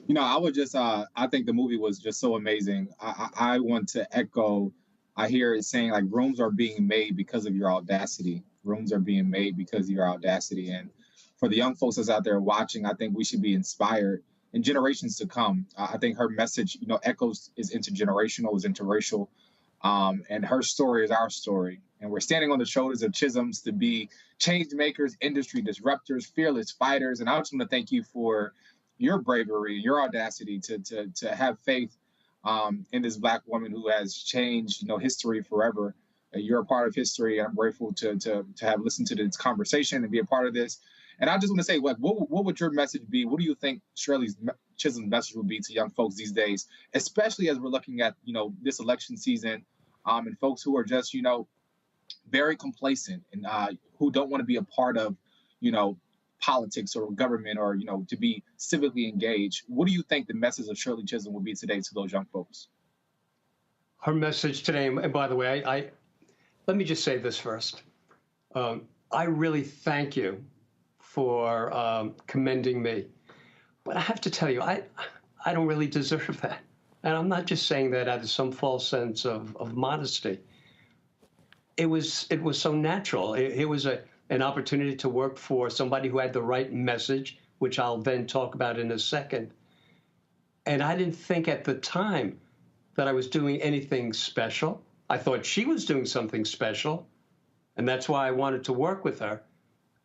You know, I would just, I think the movie was just so amazing. I want to echo, I hear it saying like rooms are being made because of your audacity. Rooms are being made because of your audacity. And for the young folks that's out there watching, I think we should be inspired in generations to come. I think her message, you know, echoes is intergenerational, is interracial. And her story is our story. And we're standing on the shoulders of Chisholms to be change makers, industry disruptors, fearless fighters. And I just want to thank you for your bravery, your audacity to have faith in this Black woman who has changed, you know, history forever. You're a part of history. I'm grateful to have listened to this conversation and be a part of this. And I just want to say, like, what would your message be? What do you think Shirley Chisholm's message would be to young folks these days, especially as we're looking at, this election season, and folks who are just, very complacent and who don't want to be a part of, politics or government or, to be civically engaged. What do you think the message of Shirley Chisholm would be today to those young folks?
Her message today, and by the way, let me just say this first. I really thank you for commending me. But I have to tell you, I don't really deserve that. And I'm not just saying that out of some false sense of modesty. It was so natural. It was an opportunity to work for somebody who had the right message, which I'll then talk about in a second. And I didn't think at the time that I was doing anything special. I thought she was doing something special, and that's why I wanted to work with her.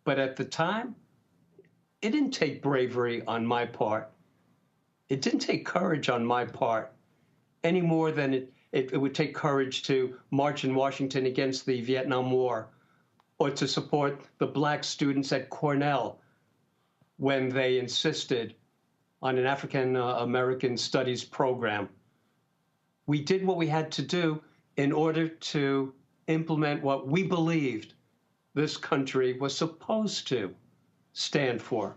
But at the time, it didn't take bravery on my part. It didn't take courage on my part any more than it would take courage to march in Washington against the Vietnam War or to support the black students at Cornell when they insisted on an African American studies program. We did what we had to do in order to implement what we believed this country was supposed to stand for.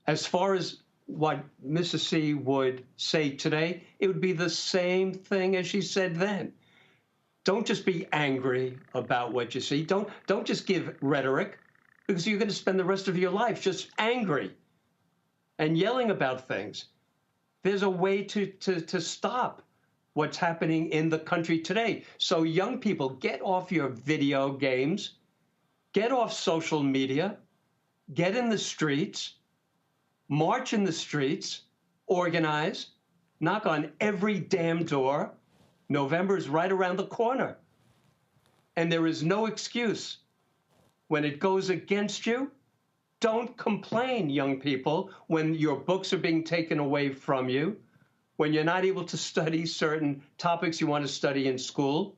As far as what Mrs. C would say today, it would be the same thing as she said then. Don't just be angry about what you see. Don't just give rhetoric, because you're going to spend the rest of your life just angry and yelling about things. There's a way to stop what's happening in the country today. So young people, get off your video games, get off social media, get in the streets, march in the streets, organize, knock on every damn door. November is right around the corner. And there is no excuse. When it goes against you, don't complain, young people, when your books are being taken away from you, when you're not able to study certain topics you want to study in school,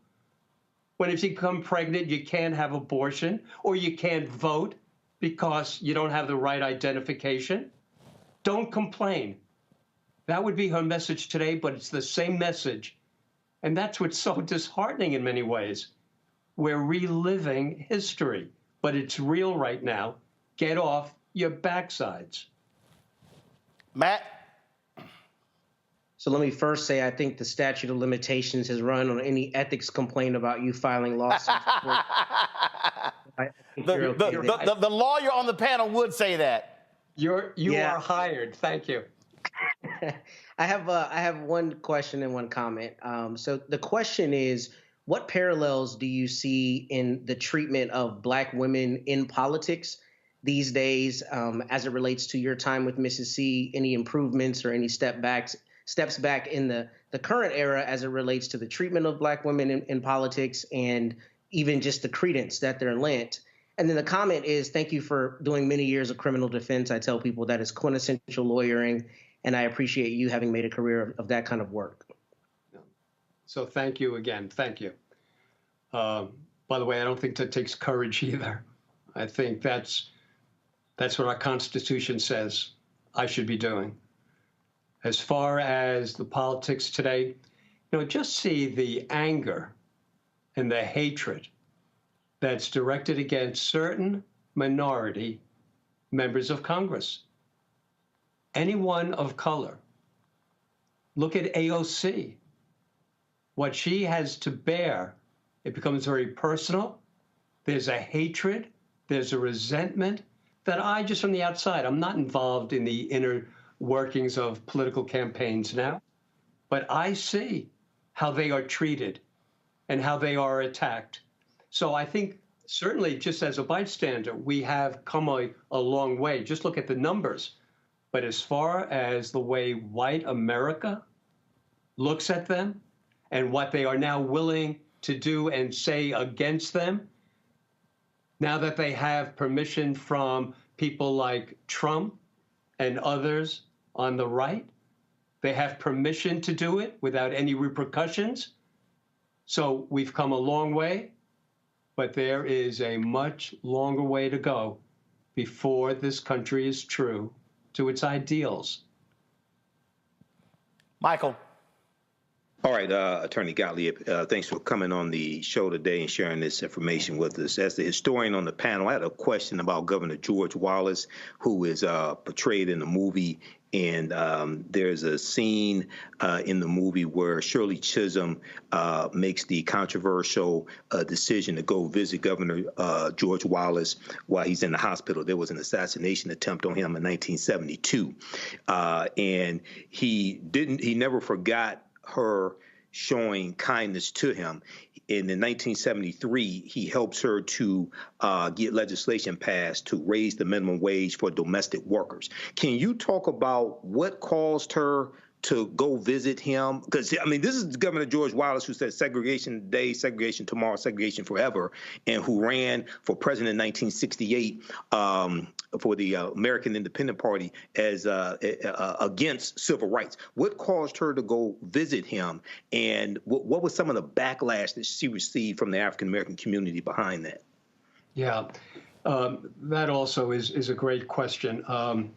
when if you become pregnant, you can't have abortion, or you can't vote because you don't have the right identification. Don't complain. That would be her message today, but it's the same message. And that's what's so disheartening in many ways. We're reliving history, but it's real right now. Get off your backsides.
Matt?
So let me first say, I think the statute of limitations has run on any ethics complaint about you filing lawsuits.
The lawyer on the panel would say that.
You are hired. Thank you.
I have one question and one comment. So the question is, what parallels do you see in the treatment of Black women in politics these days as it relates to your time with Mrs. C? Any improvements or any steps back in the current era as it relates to the treatment of Black women in politics and even just the credence that they're lent? And then the comment is, thank you for doing many years of criminal defense. I tell people that is quintessential lawyering, and I appreciate you having made a career of that kind of work.
So thank you again. Thank you. By the way, I don't think that takes courage either. I think that's what our Constitution says I should be doing. As far as the politics today, just see the anger and the hatred that's directed against certain minority members of Congress. Anyone of color. Look at AOC. What she has to bear, it becomes very personal. There's a hatred, there's a resentment that I, just from the outside, I'm not involved in the inner workings of political campaigns now, but I see how they are treated and how they are attacked. So I think certainly just as a bystander, we have come a long way. Just look at the numbers. But as far as the way white America looks at them and what they are now willing to do and say against them, now that they have permission from people like Trump and others on the right, they have permission to do it without any repercussions. So we've come a long way, but there is a much longer way to go before this country is true to its ideals.
Michael.
All right, Attorney Gottlieb, thanks for coming on the show today and sharing this information with us. As the historian on the panel, I had a question about Governor George Wallace, who is portrayed in the movie. And there's a scene in the movie where Shirley Chisholm makes the controversial decision to go visit Governor George Wallace while he's in the hospital. There was an assassination attempt on him in 1972. And he never forgot her showing kindness to him. And in 1973, he helps her to get legislation passed to raise the minimum wage for domestic workers. Can you talk about what caused her to go visit him? Because, I mean, this is Governor George Wallace, who said segregation today, segregation tomorrow, segregation forever, and who ran for president in 1968 for the American Independent Party as against civil rights. What caused her to go visit him, and what was some of the backlash that she received from the African-American community behind that?
Yeah, that also is a great question.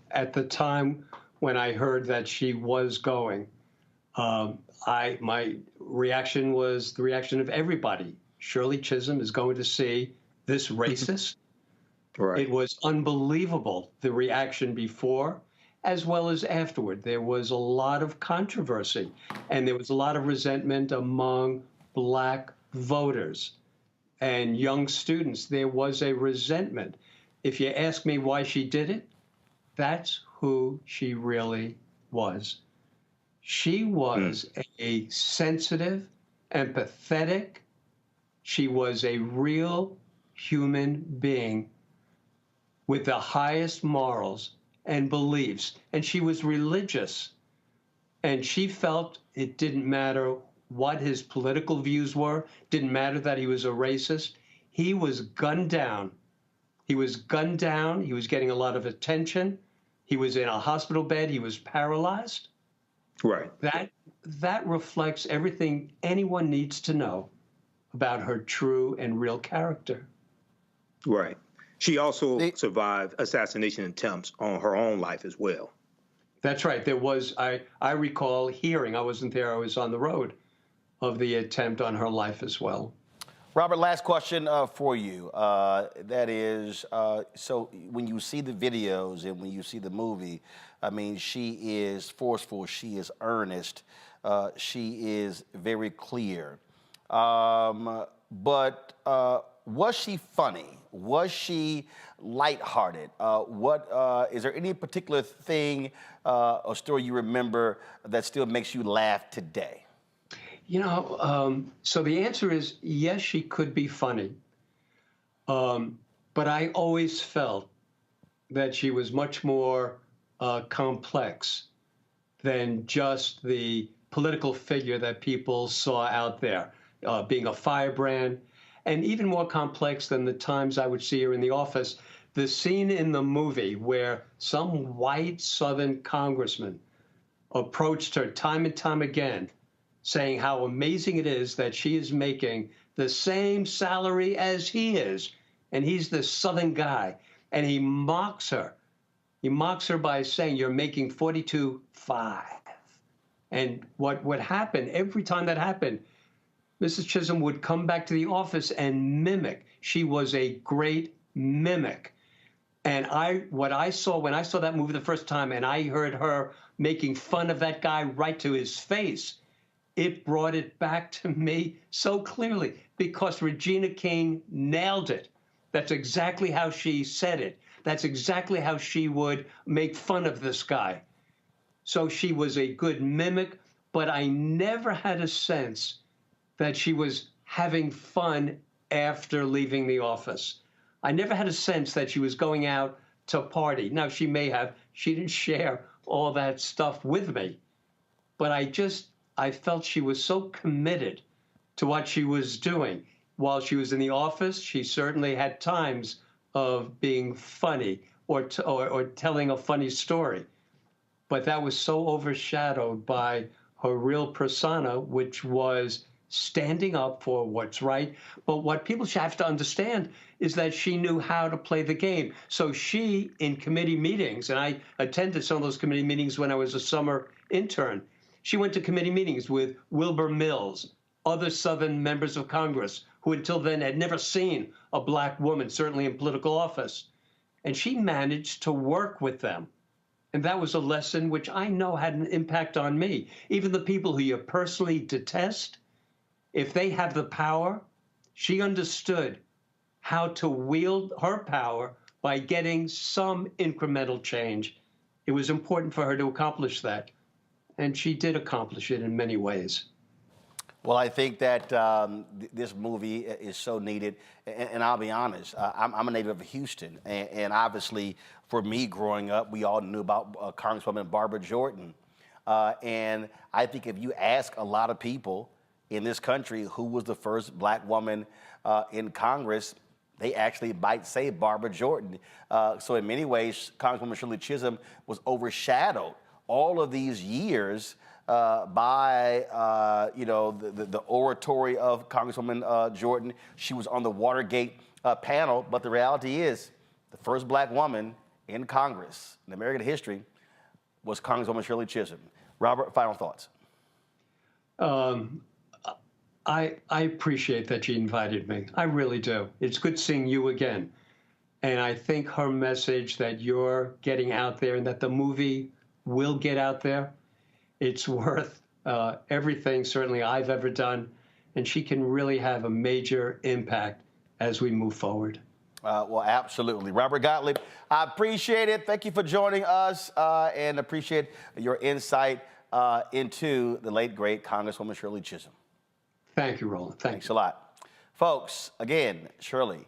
At the time when I heard that she was going, my reaction was the reaction of everybody. Shirley Chisholm is going to see this racist. Right. It was unbelievable, the reaction before as well as afterward. There was a lot of controversy, and there was a lot of resentment among Black voters and young students. There was a resentment. If you ask me why she did it, that's who she really was. She was a sensitive, empathetic, she was a real human being with the highest morals and beliefs. And she was religious. And she felt it didn't matter what his political views were, didn't matter that he was a racist. He was gunned down. He was gunned down. He was getting a lot of attention. He was in a hospital bed. He was paralyzed.
Right.
That reflects everything anyone needs to know about her true and real character.
Right. She also survived assassination attempts on her own life as well.
That's right. There was, I recall hearing, I wasn't there, I was on the road, of the attempt on her life as well.
Robert, last question for you. That is, so when you see the videos and when you see the movie, I mean, she is forceful, she is earnest, she is very clear. But was she funny? Was she lighthearted? Is there any particular thing or story you remember that still makes you laugh today?
You know, so the answer is yes, she could be funny. But I always felt that she was much more complex than just the political figure that people saw out there, being a firebrand, and even more complex than the times I would see her in the office. The scene in the movie where some white Southern congressman approached her time and time again, saying how amazing it is that she is making the same salary as he is, and he's this Southern guy, and he mocks her. He mocks her by saying, "You're making $42,500." And what would happen every time that happened, Mrs. Chisholm would come back to the office and mimic. She was a great mimic. And what I saw when I saw that movie the first time, and I heard her making fun of that guy right to his face, it brought it back to me so clearly, because Regina King nailed it. That's exactly how she said it. That's exactly how she would make fun of this guy. So she was a good mimic, but I never had a sense that she was having fun after leaving the office. I never had a sense that she was going out to party. Now, she may have. She didn't share all that stuff with me. But I felt she was so committed to what she was doing. While she was in the office, she certainly had times of being funny or telling a funny story. But that was so overshadowed by her real persona, which was standing up for what's right. But what people should have to understand is that she knew how to play the game. So she, in committee meetings, and I attended some of those committee meetings when I was a summer intern, she went to committee meetings with Wilbur Mills, other Southern members of Congress, who until then had never seen a black woman, certainly in political office. And she managed to work with them. And that was a lesson which I know had an impact on me. Even the people who you personally detest, if they have the power, she understood how to wield her power by getting some incremental change. It was important for her to accomplish that. And she did accomplish it in many ways.
Well, I think that this movie is so needed, and I'll be honest, I'm a native of Houston, and obviously for me growing up, we all knew about Congresswoman Barbara Jordan, and I think if you ask a lot of people in this country who was the first black woman in Congress, they actually might say Barbara Jordan. So in many ways, Congresswoman Shirley Chisholm was overshadowed all of these years by the oratory of Congresswoman Jordan. She was on the Watergate panel, but the reality is the first black woman in Congress in American history was Congresswoman Shirley Chisholm. Robert, final thoughts.
I appreciate that she invited me. I really do. It's good seeing you again. And I think her message that you're getting out there and that the movie will get out there, it's worth everything, certainly, I've ever done. And she can really have a major impact as we move forward.
Well, absolutely. Robert Gottlieb, I appreciate it. Thank you for joining us and appreciate your insight into the late, great Congresswoman Shirley Chisholm.
Thank you, Roland.
Thanks a lot. Folks, again, Shirley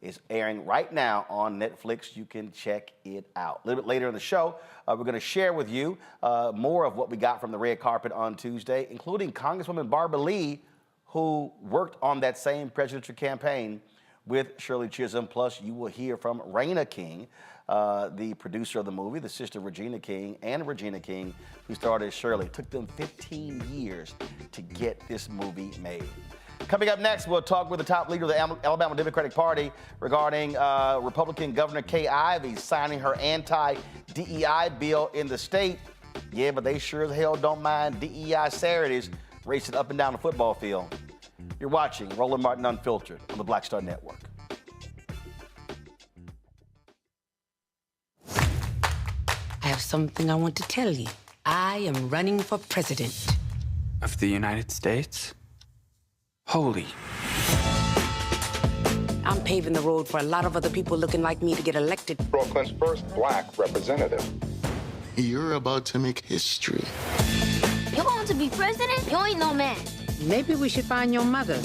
is airing right now on Netflix. You can check it out. A little bit later in the show, we're going to share with you more of what we got from the red carpet on Tuesday, including Congresswoman Barbara Lee, who worked on that same presidential campaign with Shirley Chisholm. Plus, you will hear from Raina King, the producer of the movie, the sister of Regina King, and Regina King, who starred as Shirley. It took them 15 years to get this movie made. Coming up next, we'll talk with the top leader of the Alabama Democratic Party regarding Republican Governor Kay Ivey signing her anti-DEI bill in the state. Yeah, but they sure as hell don't mind DEI Saturdays racing up and down the football field. You're watching Roland Martin Unfiltered on the Black Star Network.
I have something I want to tell you. I am running for president.
Of the United States? Holy.
I'm paving the road for a lot of other people looking like me to get elected.
Brooklyn's first black representative.
You're about to make history.
You want to be president? You ain't no man.
Maybe we should find your mother.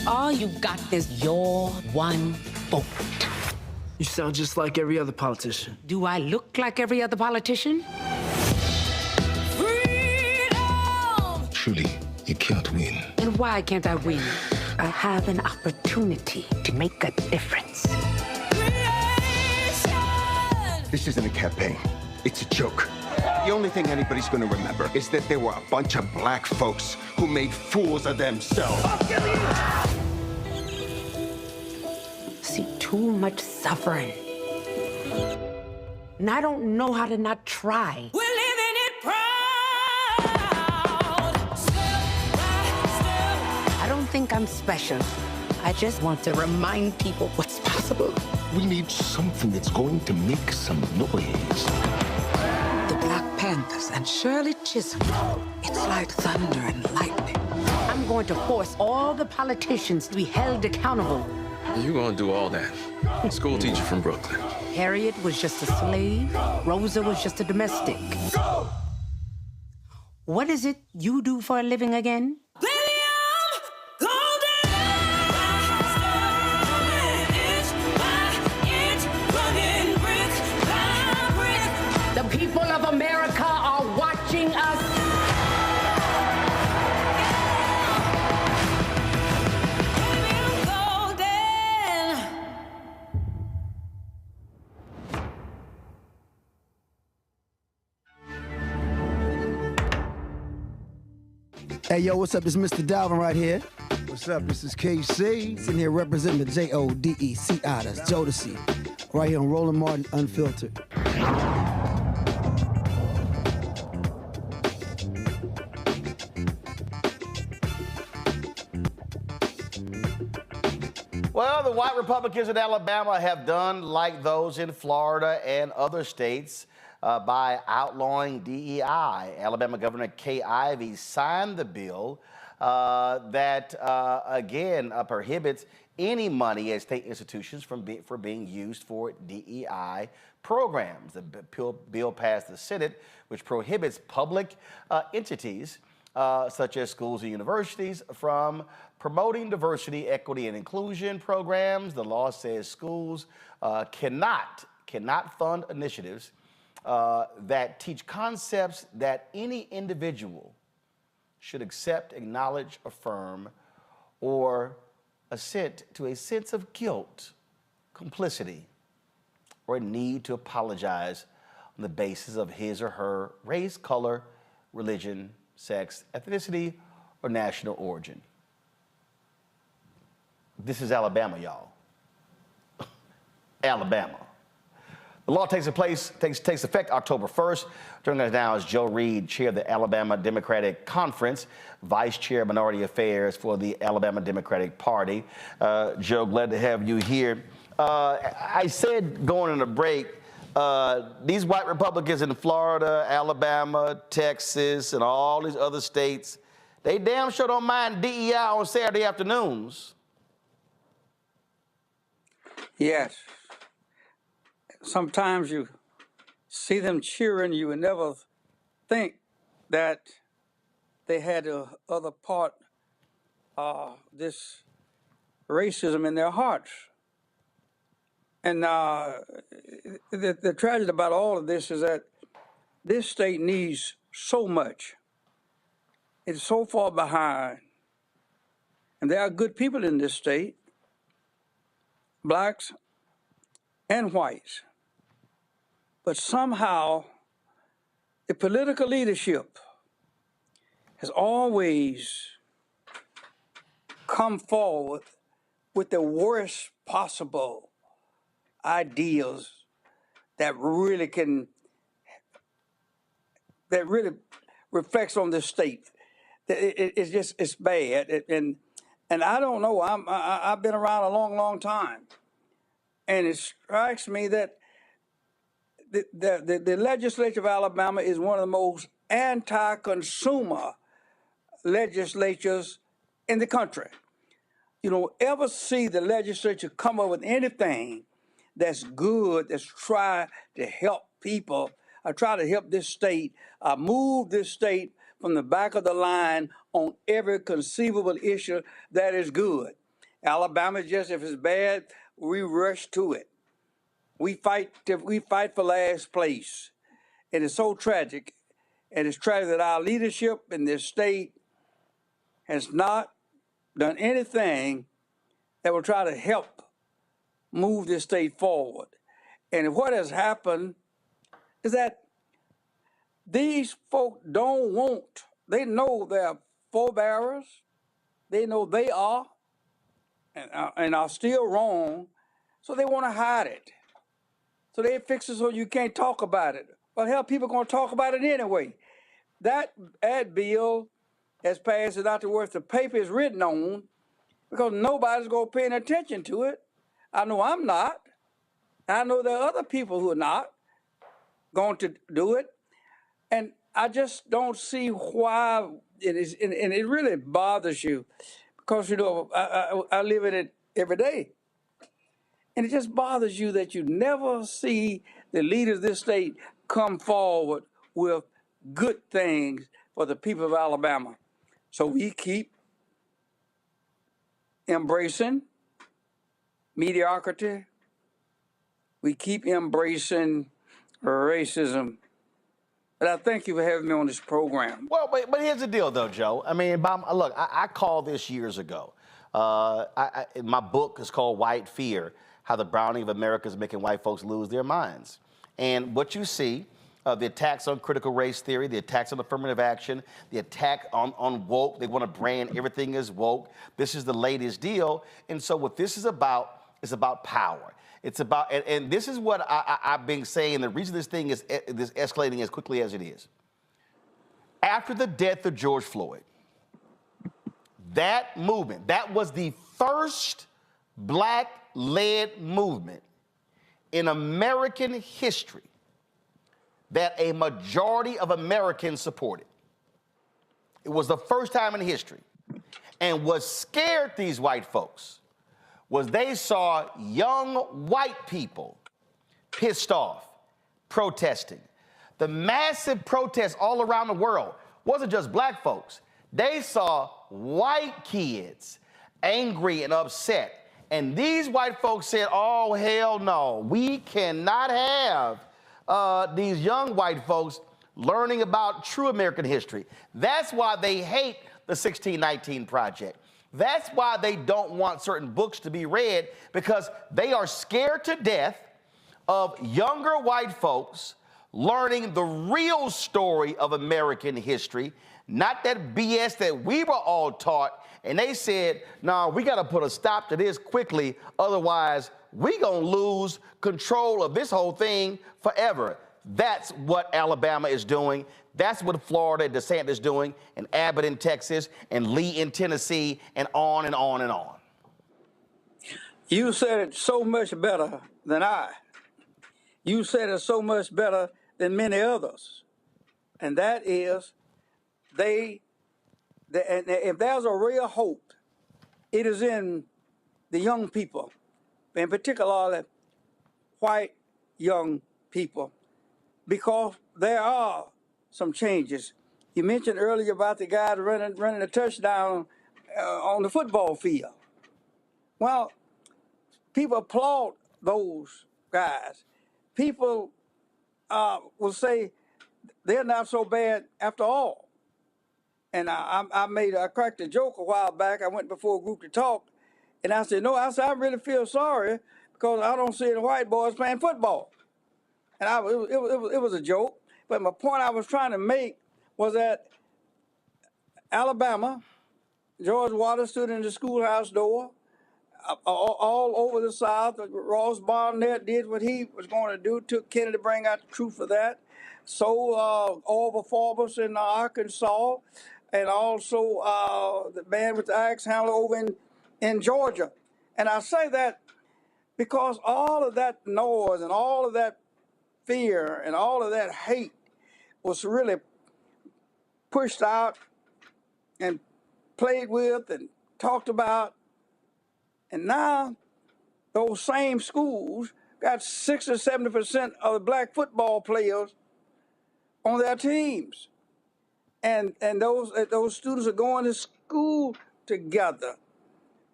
All you got is your one vote.
You sound just like every other politician.
Do I look like every other politician?
Truly, you can't win.
And why can't I win? I have an opportunity to make a difference.
This isn't a campaign. It's a joke. The only thing anybody's gonna remember is that there were a bunch of black folks who made fools of themselves.
See too much suffering. And I don't know how to not try.
We're living it proud.
I don't think I'm special. I just want to remind people what's possible.
We need something that's going to make some noise.
The Black Panthers and Shirley Chisholm. It's like thunder and lightning. I'm going to force all the politicians to be held accountable.
You're gonna do all that. School teacher from Brooklyn.
Harriet was just a slave. Rosa was just a domestic. What is it you do for a living again? The people of America are watching us.
Hey, yo, what's up? This is Mr. Dalvin right here. What's up? This is KC. Sitting here representing the JODECI, that's Jodeci. Right here on Roland Martin Unfiltered.
Well, the white Republicans in Alabama have done like those in Florida and other states by outlawing DEI. Alabama Governor Kay Ivey signed the bill that, again, prohibits any money at state institutions for being used for DEI programs. The bill passed the Senate, which prohibits public entities such as schools and universities from promoting diversity, equity, and inclusion programs. The law says schools cannot fund initiatives that teach concepts that any individual should accept, acknowledge, affirm, or assent to a sense of guilt, complicity, or a need to apologize on the basis of his or her race, color, religion, sex, ethnicity, or national origin. This is Alabama, y'all. Alabama. The law takes effect October 1st. Joining us now is Joe Reed, chair of the Alabama Democratic Conference, vice chair of minority affairs for the Alabama Democratic Party. Joe, glad to have you here. I said going on a break, these white Republicans in Florida, Alabama, Texas, and all these other states, they damn sure don't mind DEI on Saturday afternoons.
Yes. Sometimes you see them cheering, you would never think that they had the other part, this racism in their hearts. And the tragedy about all of this is that this state needs so much. It's so far behind. And there are good people in this state, blacks and whites. But somehow, the political leadership has always come forward with the worst possible ideals that really reflects on this state. It's bad. And I don't know, I've been around a long, long time. And it strikes me that the legislature of Alabama is one of the most anti-consumer legislatures in the country. You don't ever see the legislature come up with anything that's good, that's try to help people, try to help this state, move this state from the back of the line on every conceivable issue that is good. Alabama, just if it's bad, we rush to it. We fight for last place. It is so tragic. And it's tragic that our leadership in this state has not done anything that will try to help move this state forward. And what has happened is that these folk don't want, they know they're forebearers, they know they are, and are still wrong, so they want to hide it. So they fix it so you can't talk about it. But hell, people are going to talk about it anyway. That ad bill has passed without the worth the paper is written on because nobody's going to pay any attention to it. I know I'm not. I know there are other people who are not going to do it. And I just don't see why it is, and it really bothers you because, you know, I live in it every day. And it just bothers you that you never see the leaders of this state come forward with good things for the people of Alabama. So we keep embracing mediocrity. We keep embracing racism. But I thank you for having me on this program.
Well, but here's the deal, though, Joe. I mean, look, I called this years ago. My book is called White Fear, How the Browning of America is Making White Folks Lose Their Minds. And what you see the attacks on critical race theory, the attacks on affirmative action, the attack on woke. They want to brand everything as woke. This is the latest deal. And so what this is about power. It's about, and this is what I've been saying, the reason this thing is escalating as quickly as it is. After the death of George Floyd, that movement, that was the first black-led movement in American history that a majority of Americans supported. It was the first time in history. And what scared these white folks was they saw young white people pissed off, protesting. The massive protests all around the world wasn't just black folks. They saw white kids angry and upset. And these white folks said, oh, hell no, we cannot have these young white folks learning about true American history. That's why they hate the 1619 Project. That's why they don't want certain books to be read, because they are scared to death of younger white folks learning the real story of American history, not that BS that we were all taught. And they said, no, we got to put a stop to this quickly. Otherwise, we going to lose control of this whole thing forever. That's what Alabama is doing. That's what Florida and DeSantis is doing, and Abbott in Texas, and Lee in Tennessee, and on and on and on.
You said it so much better than I. You said it so much better than many others. And that is, and if there's a real hope, it is in the young people, in particular white young people, because there are some changes. You mentioned earlier about the guy running a touchdown on the football field. Well, people applaud those guys. People will say they're not so bad after all. And I cracked a joke a while back. I went before a group to talk, and I said, I really feel sorry because I don't see the white boys playing football. And it was a joke. But my point I was trying to make was that Alabama, George Wallace stood in the schoolhouse door. All over the South, Ross Barnett did what he was going to do, took Kennedy to bring out the truth of that. So Orville Forbes in Arkansas, and also the man with the axe handler over in Georgia. And I say that because all of that noise and all of that fear and all of that hate was really pushed out and played with and talked about. And now those same schools got 60 or 70% of the black football players on their teams. And those students are going to school together.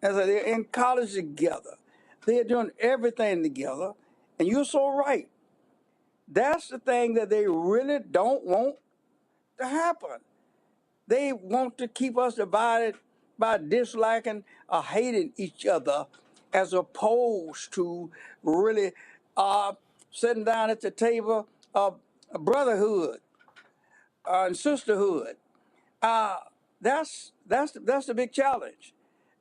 And so they're in college together. They're doing everything together. And you're so right. That's the thing that they really don't want to happen. They want to keep us divided by disliking or hating each other, as opposed to really sitting down at the table of brotherhood and sisterhood. That's the big challenge,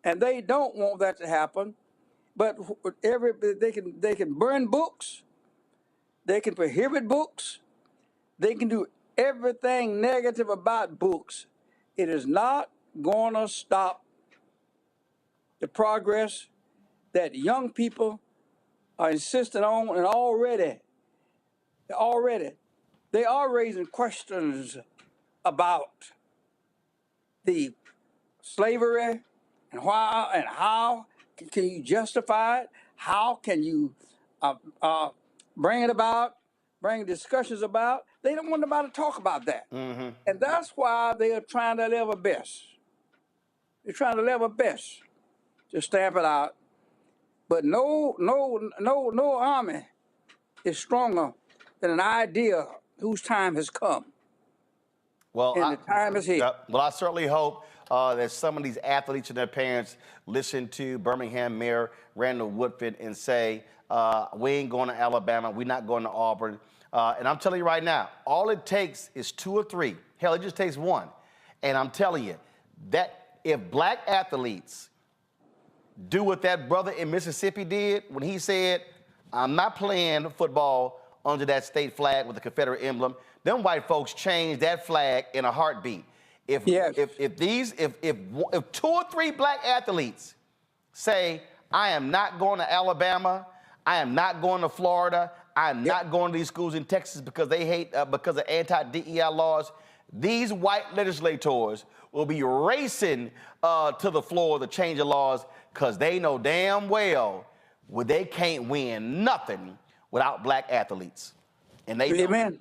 and they don't want that to happen. But they can burn books, they can prohibit books, they can do everything negative about books. It is not going to stop the progress that young people are insisting on, and already they are raising questions about the slavery and why and how can you justify it? How can you bring discussions about? They don't want nobody to talk about that. Mm-hmm. And that's why they are trying their level best. They're trying their level best to stamp it out. But no army is stronger than an idea whose time has come.
Well,
and the time is here.
Well, I certainly hope that some of these athletes and their parents listen to Birmingham Mayor Randall Woodfin and say, we ain't going to Alabama, we're not going to Auburn. And I'm telling you right now, all it takes is 2 or 3. Hell, it just takes 1. And I'm telling you that if black athletes do what that brother in Mississippi did when he said, I'm not playing football under that state flag with the Confederate emblem, them white folks changed that flag in a heartbeat. If 2 or 3 black athletes say, I am not going to Alabama, I am not going to Florida, I am not going to these schools in Texas because they hate, because of anti-DEI laws, these white legislators will be racing to the floor to change the laws because they know damn well they can't win nothing without black athletes. And they
Amen.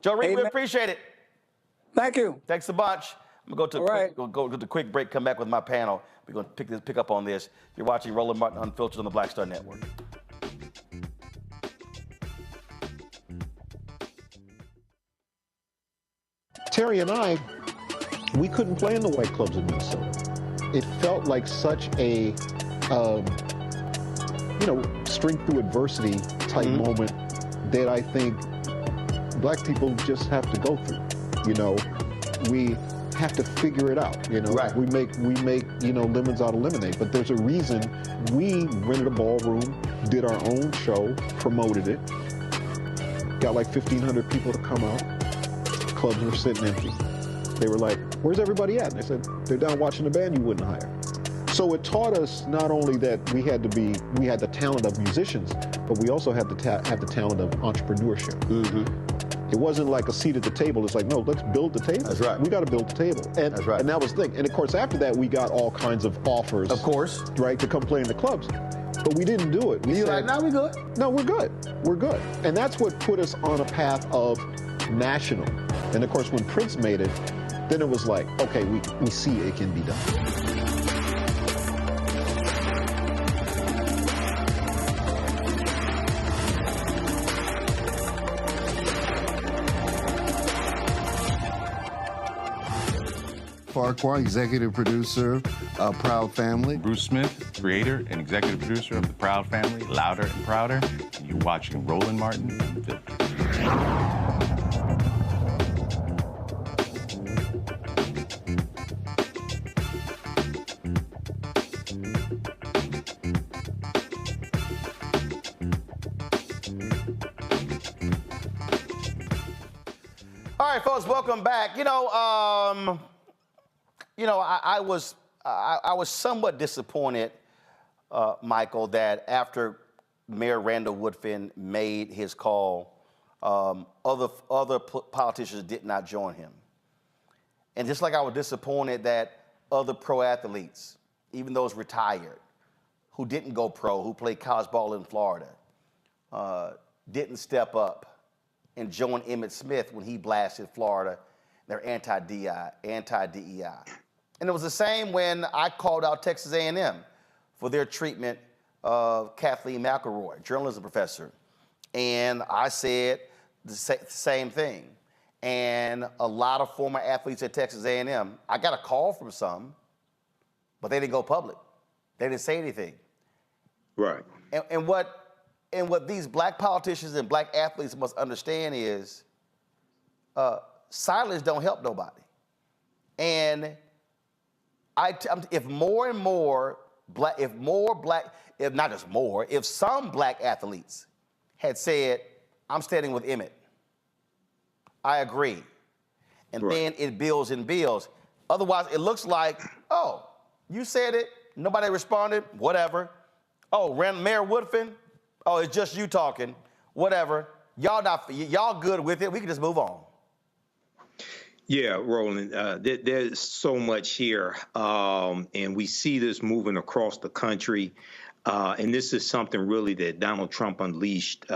Joe Reed, we appreciate it.
Thank you.
Thanks a bunch. I'm going to go to a quick break, come back with my panel. We're going to pick up on this. You're watching Roland Martin Unfiltered on the Black Star Network.
Terry and I, we couldn't play in the white clubs in Minnesota. It felt like such a, strength through adversity type moment that I think black people just have to go through. We have to figure it out. We make lemons out of lemonade. But there's a reason we rented a ballroom, did our own show, promoted it, got like 1,500 people to come out. Clubs were sitting empty. They were like, where's everybody at? And I said, they're down watching the band you wouldn't hire. So it taught us not only that we had the talent of musicians, but we also had to have the talent of entrepreneurship. It wasn't like a seat at the table. It's like, no, let's build the table. That's right. We got to build the table. And, that's right. And that was the thing. And of course, after that, we got all kinds of offers. Of course. Right, to come play in the clubs. But we didn't do it. We said, no, we're good. No, we're good. We're good. And that's what put us on a path of national. And of course, when Prince made it, then it was like, okay, we see it can be done.
Farquhar, executive producer of Proud Family.
Bruce Smith, creator and executive producer of The Proud Family, Louder and Prouder. And you're watching Roland Martin Unfiltered.
All right, folks, welcome back. I was somewhat disappointed, Michael, that after Mayor Randall Woodfin made his call, other politicians did not join him. And just like I was disappointed that other pro athletes, even those retired, who didn't go pro, who played college ball in Florida, didn't step up and join Emmitt Smith when he blasted Florida, their anti-DEI. And it was the same when I called out Texas A&M for their treatment of Kathleen McElroy, journalism professor. And I said the same thing. And a lot of former athletes at Texas A&M, I got a call from some, but they didn't go public. They didn't say anything.
Right.
And what these black politicians and black athletes must understand is silence don't help nobody. And if some black athletes had said, I'm standing with Emmitt, I agree. And then it builds and builds. Otherwise, it looks like, oh, you said it, nobody responded, whatever. Oh, Mayor Woodfin, oh, it's just you talking, whatever. Y'all good with it, we can just move on.
Yeah, Roland, there's so much here, and we see this moving across the country. And this is something really that Donald Trump unleashed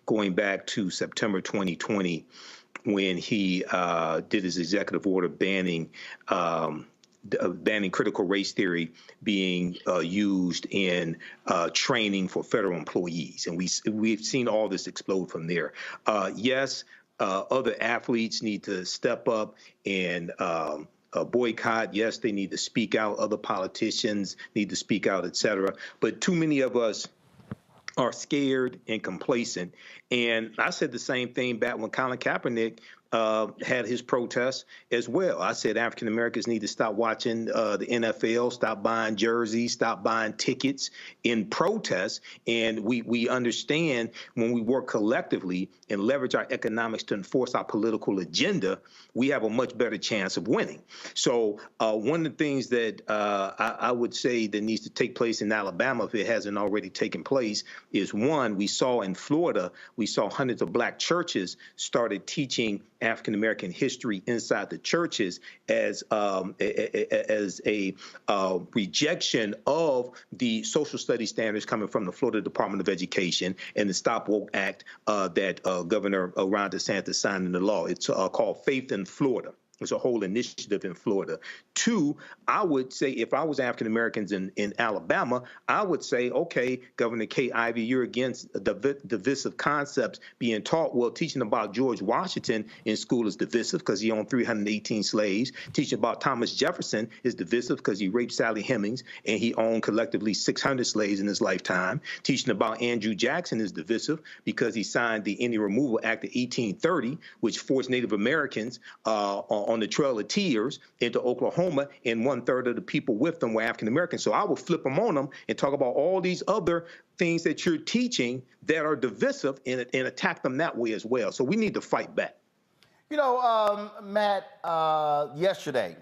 going back to September 2020 when he did his executive order banning critical race theory being used in training for federal employees. And we've seen all this explode from there. Yes, other athletes need to step up and boycott. Yes, they need to speak out. Other politicians need to speak out, et cetera. But too many of us are scared and complacent. And I said the same thing back when Colin Kaepernick had his protests as well. I said African Americans need to stop watching the NFL, stop buying jerseys, stop buying tickets in protest. And we understand when we work collectively and leverage our economics to enforce our political agenda, we have a much better chance of winning. So one of the things that I would say that needs to take place in Alabama, if it hasn't already taken place, is one, we saw in Florida, we saw hundreds of black churches started teaching African American history inside the churches as a rejection of the social studies standards coming from the Florida Department of Education and the Stop Woke Act that Governor Ron DeSantis signed into law. It's called Faith in Florida. It's a whole initiative in Florida. Two, I would say if I was African Americans in Alabama, I would say, okay, Governor Kay Ivey, you're against the divisive concepts being taught. Well, teaching about George Washington in school is divisive because he owned 318 slaves. Teaching about Thomas Jefferson is divisive because he raped Sally Hemings and he owned collectively 600 slaves in his lifetime. Teaching about Andrew Jackson is divisive because he signed the Indian Removal Act of 1830, which forced Native Americans on the Trail of Tears into Oklahoma, and 1/3 of the people with them were African Americans. So I would flip them on them and talk about all these other things that you're teaching that are divisive and attack them that way as well. So we need to fight back.
You know, Matt, yesterday,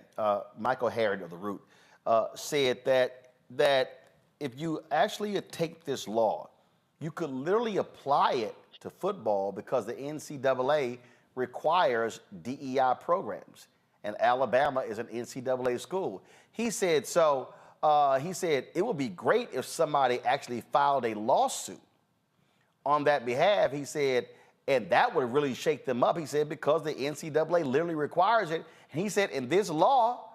Michael Harrod of The Root said that if you actually take this law, you could literally apply it to football because the NCAA requires DEI programs, and Alabama is an NCAA school. He said, he said it would be great if somebody actually filed a lawsuit on that behalf. He said, and that would really shake them up. He said, because the NCAA literally requires it. And he said, and this law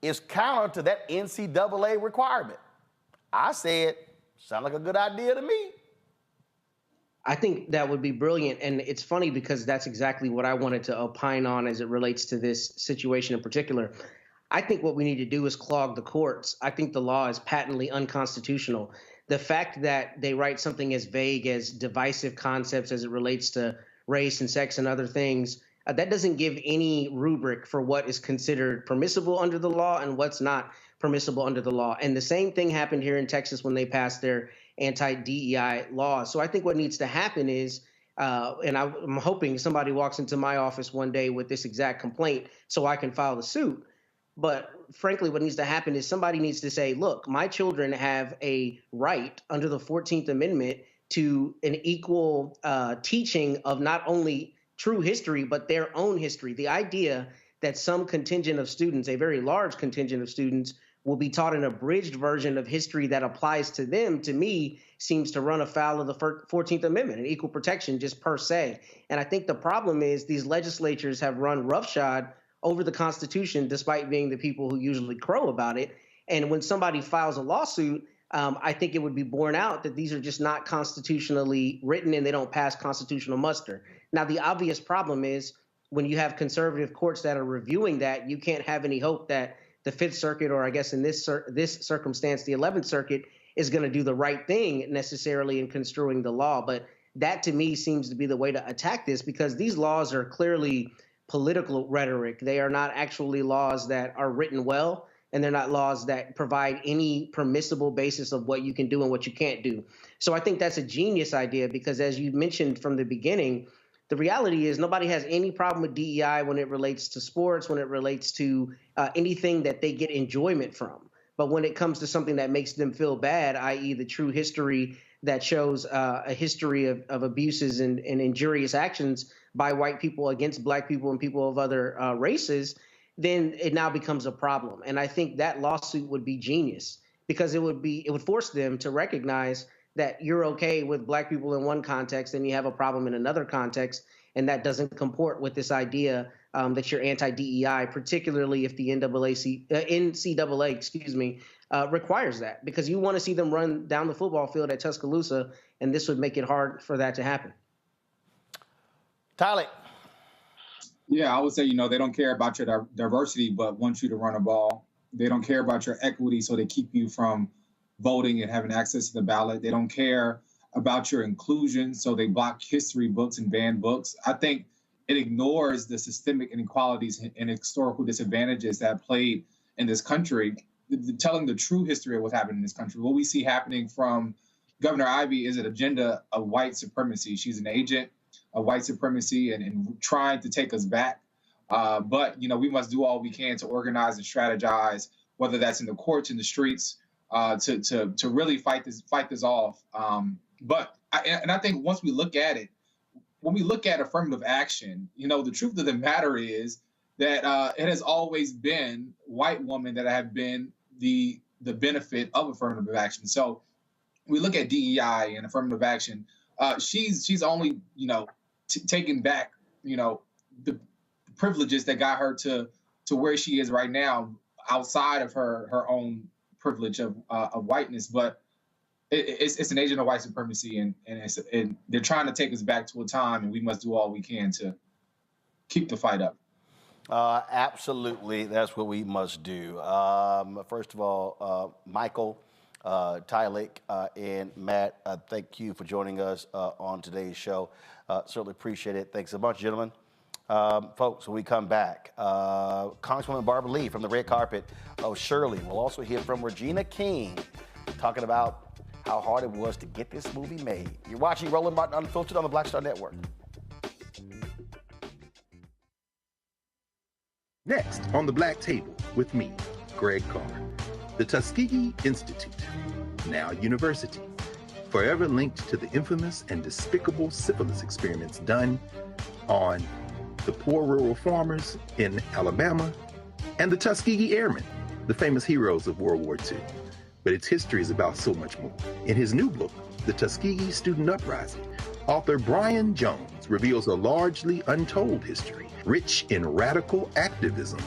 is counter to that NCAA requirement. I said, sound like a good idea to me.
I think that would be brilliant. And it's funny because that's exactly what I wanted to opine on as it relates to this situation in particular. I think what we need to do is clog the courts. I think the law is patently unconstitutional. The fact that they write something as vague as divisive concepts as it relates to race and sex and other things, that doesn't give any rubric for what is considered permissible under the law and what's not permissible under the law. And the same thing happened here in Texas when they passed their anti-DEI law. So I think what needs to happen is, and I'm hoping somebody walks into my office one day with this exact complaint so I can file the suit. But frankly, what needs to happen is somebody needs to say, look, my children have a right under the 14th Amendment to an equal teaching of not only true history, but their own history. The idea that some contingent of students, a very large contingent of students, will be taught an abridged version of history that applies to them, to me, seems to run afoul of the 14th Amendment and equal protection just per se. And I think the problem is these legislatures have run roughshod over the Constitution, despite being the people who usually crow about it. And when somebody files a lawsuit, I think it would be borne out that these are just not constitutionally written and they don't pass constitutional muster. Now, the obvious problem is when you have conservative courts that are reviewing that, you can't have any hope that the Fifth Circuit, or I guess in this circumstance, the 11th Circuit, is going to do the right thing necessarily in construing the law. But that to me seems to be the way to attack this, because these laws are clearly political rhetoric. They are not actually laws that are written well, and they're not laws that provide any permissible basis of what you can do and what you can't do. So I think that's a genius idea, because as you mentioned from the beginning, the reality is nobody has any problem with DEI when it relates to sports, when it relates to anything that they get enjoyment from. But when it comes to something that makes them feel bad, i.e. the true history that shows a history of abuses and injurious actions by white people against black people and people of other races, then it now becomes a problem. And I think that lawsuit would be genius, because it would force them to recognize that you're okay with black people in one context and you have a problem in another context, and that doesn't comport with this idea that you're anti-DEI, particularly if the NCAA, requires that, because you want to see them run down the football field at Tuscaloosa, and this would make it hard for that to happen.
Tyler.
Yeah, I would say, they don't care about your diversity, but want you to run a ball. They don't care about your equity, so they keep you from voting and having access to the ballot. They don't care about your inclusion. So they block history books and ban books. I think it ignores the systemic inequalities and historical disadvantages that played in this country, telling the true history of what's happened in this country. What we see happening from Governor Ivey is an agenda of white supremacy. She's an agent of white supremacy and trying to take us back. But, we must do all we can to organize and strategize, whether that's in the courts, in the streets, to really fight this off. But I think once we look at it, when we look at affirmative action, the truth of the matter is that it has always been white women that have been the benefit of affirmative action. So we look at DEI and affirmative action. She's only taking back the privileges that got her to where she is right now, outside of her own privilege of whiteness. But it's an agent of white supremacy, and they're trying to take us back to a time, and we must do all we can to keep the fight up.
Absolutely, that's what we must do. First of all, Michael, Tylik, and Matt, thank you for joining us on today's show. Certainly appreciate it. Thanks so much, gentlemen. Folks, when we come back, Congresswoman Barbara Lee from the red carpet of Shirley. We'll also hear from Regina King talking about how hard it was to get this movie made. You're watching Roland Martin Unfiltered on the Black Star Network.
Next on the Black Table with me, Greg Carr, the Tuskegee Institute, now university, forever linked to the infamous and despicable syphilis experiments done on the poor rural farmers in Alabama and the Tuskegee Airmen, the famous heroes of World War II. But its history is about so much more. In his new book, The Tuskegee Student Uprising, author Brian Jones reveals a largely untold history, rich in radical activism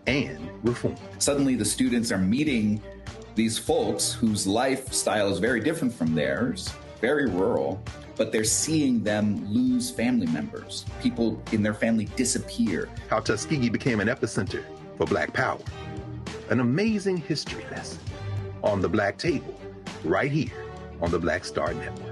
and reform.
Suddenly the students are meeting these folks whose lifestyle is very different from theirs, very rural, but they're seeing them lose family members. People in their family disappear.
How Tuskegee became an epicenter for Black power. An amazing history lesson on the Black Table, right here on the Black Star Network.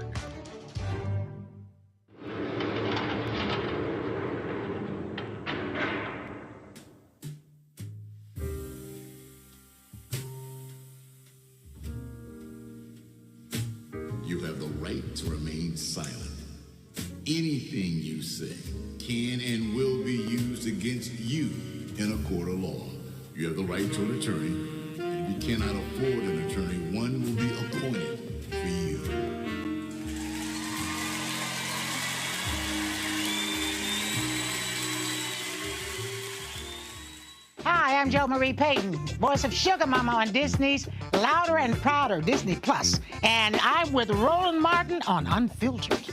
You have the right to remain silent. Anything you say can and will be used against you in a court of law. You have the right to an attorney. If you cannot afford an attorney, one will be appointed for you.
Hi, I'm Jo Marie Payton, voice of Sugar Mama on Disney's Louder and Prouder Disney Plus, and I'm with Roland Martin on Unfiltered.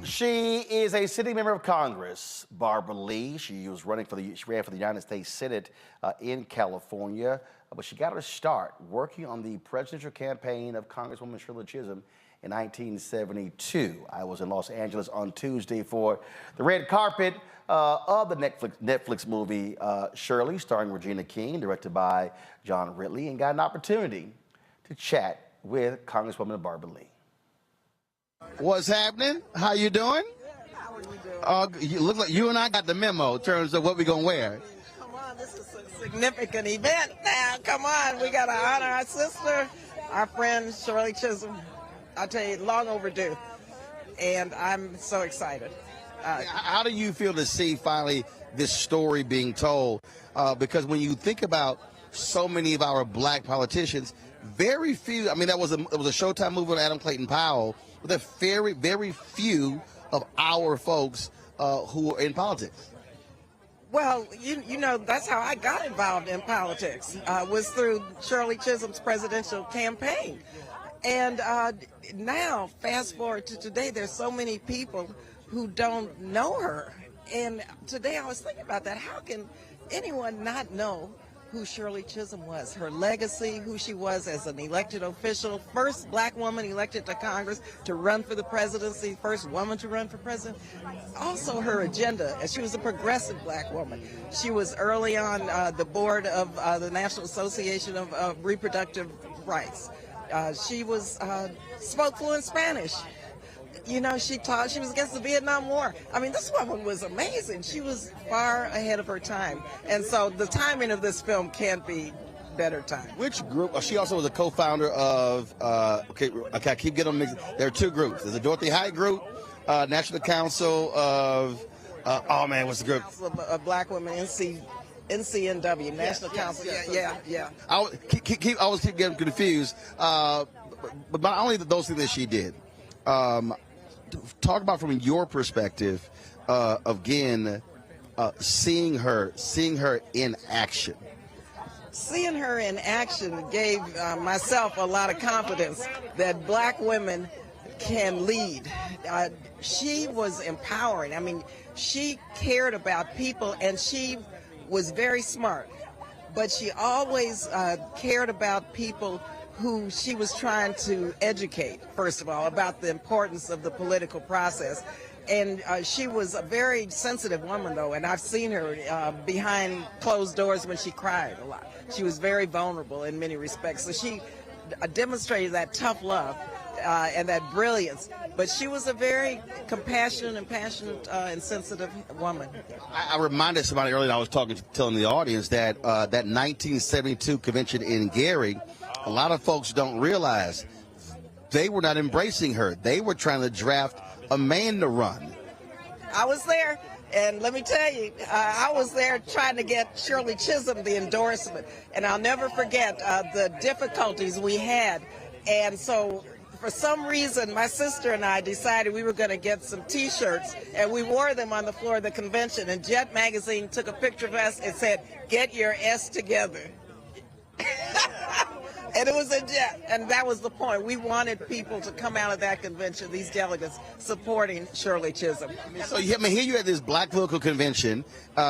She is a sitting member of Congress, Barbara Lee. She ran for the United States Senate in California, but she got her start working on the presidential campaign of Congresswoman Shirley Chisholm in 1972. I was in Los Angeles on Tuesday for the red carpet of the Netflix movie Shirley, starring Regina King, directed by John Ridley, and got an opportunity to chat with Congresswoman Barbara Lee.
What's happening? How you doing?
How are you doing?
You look like you and I got the memo in terms of what we're going to wear.
Come on, this is a significant event now. Come on, we got to honor our sister, our friend Shirley Chisholm. I'll tell you, long overdue. And I'm so excited.
How do you feel to see finally this story being told? Because when you think about so many of our black politicians, very few, I mean, it was a Showtime movie with Adam Clayton Powell, but there are very, very few of our folks who are in politics.
Well, you know, that's how I got involved in politics, was through Shirley Chisholm's presidential campaign. And now, fast forward to today, there's so many people who don't know her. And today I was thinking about that. How can anyone not know who Shirley Chisholm was, her legacy, who she was as an elected official, first black woman elected to Congress to run for the presidency, first woman to run for president. Also her agenda, as she was a progressive black woman. She was early on the board of the National Association of Reproductive Rights. She was spoke fluent Spanish. You know, she was against the Vietnam War. I mean, this woman was amazing. She was far ahead of her time. And so the timing of this film can't be better time.
Which group? She also was a co-founder of, okay, I keep getting them mixed. There are two groups. There's a Dorothy Height group, National Council of, oh man, what's the group?
Council of Black Women, NCNW, National Council. Yeah.
I always keep getting confused. But not only those things that she did. Talk about from your perspective, again, seeing her in action.
Seeing her in action gave myself a lot of confidence that black women can lead. She was empowering. I mean, she cared about people, and she was very smart, but she always cared about people who she was trying to educate, first of all, about the importance of the political process. And she was a very sensitive woman, though, and I've seen her behind closed doors when she cried a lot. She was very vulnerable in many respects. So she demonstrated that tough love and that brilliance. But she was a very compassionate and passionate and sensitive woman.
I reminded somebody earlier, I was telling the audience that that 1972 convention in Gary, a lot of folks don't realize they were not embracing her. They were trying to draft a man to run.
I was there, and let me tell you, I was there trying to get Shirley Chisholm the endorsement, and I'll never forget the difficulties we had. And so for some reason, my sister and I decided we were going to get some T-shirts, and we wore them on the floor of the convention, and Jet Magazine took a picture of us and said, "Get your S together." And it was a Jet, and that was the point. We wanted people to come out of that convention, these delegates, supporting Shirley Chisholm.
So, here you had this black political convention.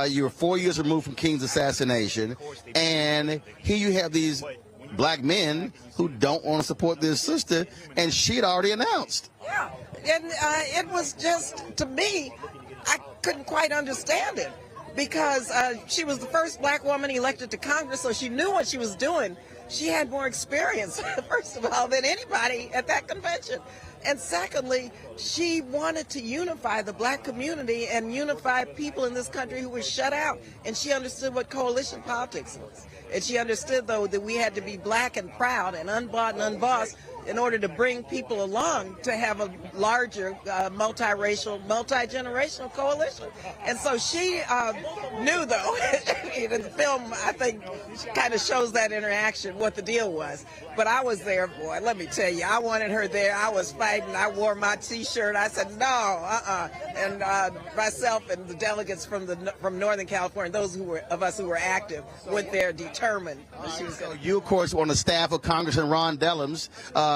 You were 4 years removed from King's assassination, and here you have these black men who don't want to support their sister, and she'd already announced.
Yeah, and it was just, to me, I couldn't quite understand it, because she was the first black woman elected to Congress, so she knew what she was doing. She had more experience, first of all, than anybody at that convention. And secondly, she wanted to unify the black community and unify people in this country who were shut out. And she understood what coalition politics was. And she understood, though, that we had to be black and proud and unbought and unbossed in order to bring people along to have a larger multiracial, multi-generational coalition. And so she knew, though, in the film, I think, kind of shows that interaction, what the deal was. But I was there, boy, let me tell you, I wanted her there. I was fighting. I wore my T-shirt. I said, no, And myself and the delegates from Northern California, those of us who were active, went there determined.
You, of course, on the staff of Congressman Ron Dellums,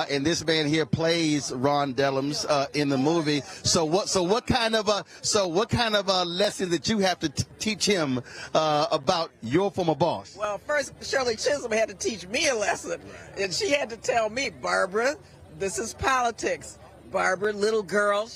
and this man here plays Ron Dellums in the movie. So what kind of a lesson that you have to teach him about your former boss?
Well, first, Shirley Chisholm had to teach me a lesson, and she had to tell me, Barbara, this is politics. Barbara, little girl,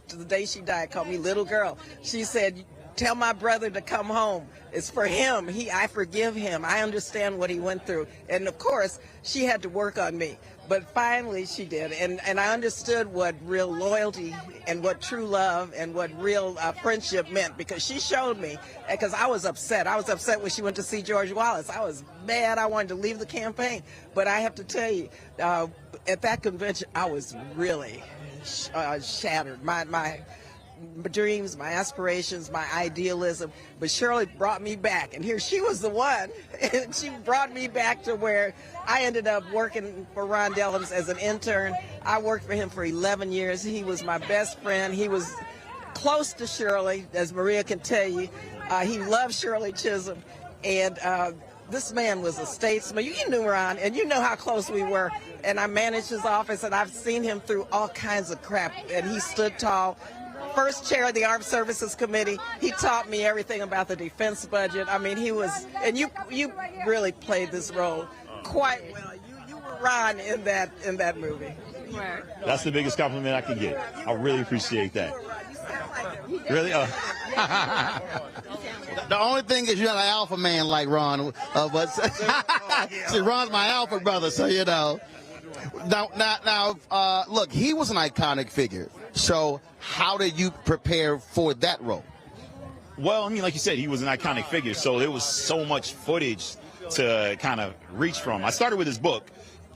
to the day she died, called me little girl. She said, tell my brother to come home. It's for him. I forgive him. I understand what he went through. And of course, she had to work on me. But finally she did. And I understood what real loyalty and what true love and what real friendship meant, because she showed me, because I was upset. I was upset when she went to see George Wallace. I was mad. I wanted to leave the campaign. But I have to tell you, at that convention, I was really shattered. My dreams, my aspirations, my idealism, but Shirley brought me back, and here she was the one, and she brought me back to where I ended up working for Ron Dellums as an intern. I worked for him for 11 years. He was my best friend. He was close to Shirley, as Maria can tell you. He loved Shirley Chisholm, and this man was a statesman. You knew Ron, and you know how close we were, and I managed his office, and I've seen him through all kinds of crap, and he stood tall first chair of the Armed Services Committee. He taught me everything about the defense budget. I mean, he was, and you really played this role quite well. You were Ron in that movie. Right.
That's the biggest compliment I can get. I really appreciate that. Really?
The only thing is you're not an alpha man like Ron, but see, Ron's my alpha brother, so you know. Now, look, he was an iconic figure. So how did you prepare for that role?
Well, I mean, like you said, he was an iconic figure, so there was so much footage to kind of reach from. I started with his book,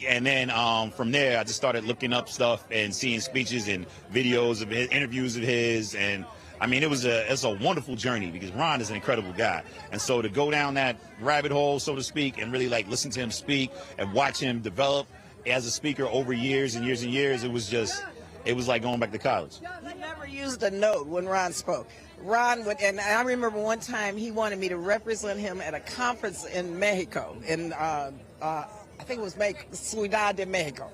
and then from there, I just started looking up stuff and seeing speeches and videos of his, interviews of his, and I mean, it's a wonderful journey because Ron is an incredible guy. And so to go down that rabbit hole, so to speak, and really like listen to him speak and watch him develop as a speaker over years and years and years, it was like going back to college.
He never used a note when Ron spoke. Ron would, and I remember one time he wanted me to represent him at a conference in Mexico, in I think it was Ciudad de Mexico.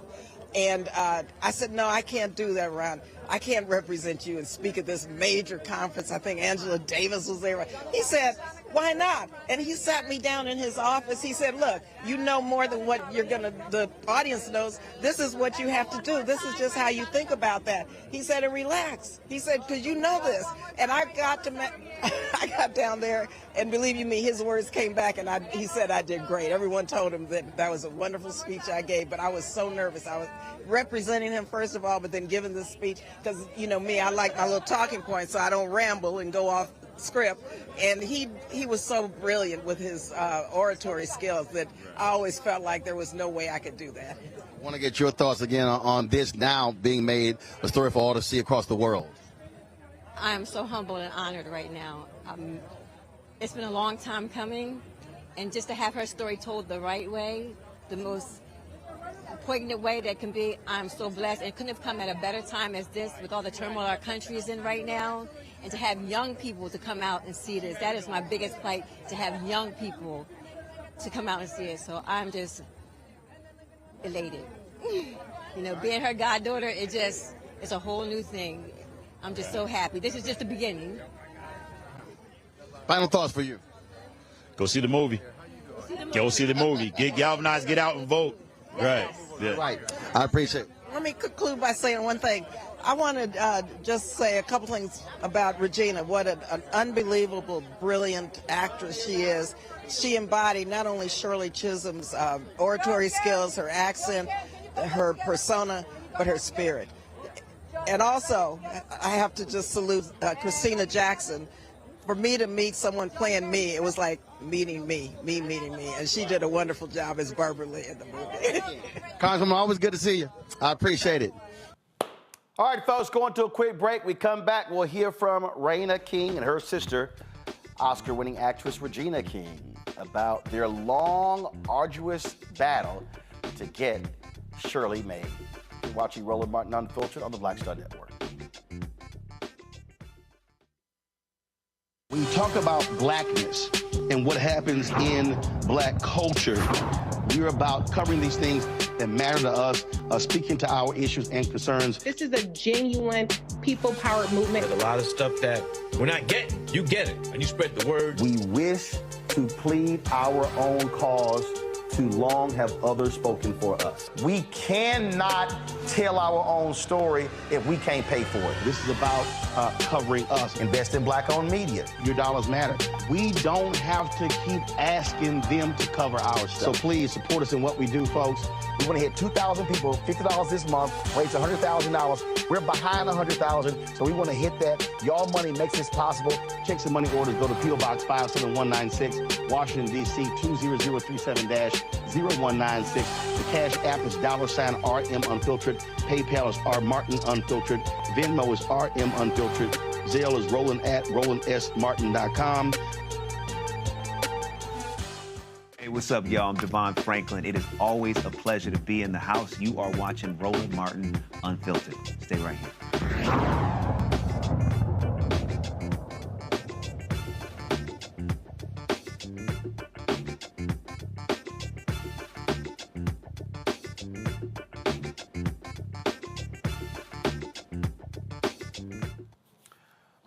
And I said, no, I can't do that, Ron. I can't represent you and speak at this major conference. I think Angela Davis was there. He said, why not? And he sat me down in his office. He said, look, you know more than what the audience knows. This is what you have to do. This is just how you think about that. He said, and relax. He said, because you know this. And I got down there, and believe you me, his words came back, and he said I did great. Everyone told him that was a wonderful speech I gave, but I was so nervous. I was representing him, first of all, but then giving this speech, because, you know me, I like my little talking points, so I don't ramble and go off script. And he was so brilliant with his oratory skills that I always felt like there was no way I could do that.
I want to get your thoughts again on this now being made a story for all to see across the world.
I'm so humbled and honored right now. It's been a long time coming, and just to have her story told the right way, the most poignant way that can be, I'm so blessed. It couldn't have come at a better time as this, with all the turmoil our country is in right now, and to have young people to come out and see this. That is my biggest plight, to have young people to come out and see it. So I'm just elated. You know, being her goddaughter, it's a whole new thing. I'm just so happy. This is just the beginning.
Final thoughts for you.
Go see the movie. Go see the movie. Get galvanized, get out and vote. Right. Yeah.
Right. I appreciate it.
Let me conclude by saying one thing. I want to just say a couple things about Regina. What an unbelievable, brilliant actress she is. She embodied not only Shirley Chisholm's oratory skills, her accent, her persona, but her spirit. And also, I have to just salute Christina Jackson. For me to meet someone playing me, it was like meeting me meeting me. And she did a wonderful job as Barbara Lee in the movie.
Congressman, always good to see you. I appreciate it.
All right, folks, going to a quick break. We come back, we'll hear from Raina King and her sister, Oscar-winning actress Regina King, about their long, arduous battle to get Shirley made. You're watching Roland Martin Unfiltered on the Black Star Network.
When you talk about blackness and what happens in black culture, we're about covering these things that matter to us, speaking to our issues and concerns.
This is a genuine people-powered movement.
There's a lot of stuff that we're not getting. You get it, and you spread the word.
We wish to plead our own cause. Too long have others spoken for us. We cannot tell our own story if we can't pay for it.
This is about covering us.
Invest in black-owned media.
Your dollars matter. We don't have to keep asking them to cover our stuff. So please support us in what we do, folks.
We want to hit 2,000 people, $50 this month, raise $100,000. We're behind 100,000, so we want to hit that. Y'all money makes this possible.
Checks and money orders go to P.O. Box 57196, Washington, D.C. 20037-0196. The Cash App is $RM Unfiltered. PayPal is R Martin Unfiltered. Venmo is RM Unfiltered. Zelle is Roland at RolandSMartin.com.
Hey, what's up, y'all? I'm Devon Franklin. It is always a pleasure to be in the house. You are watching Roland Martin Unfiltered. Stay right here.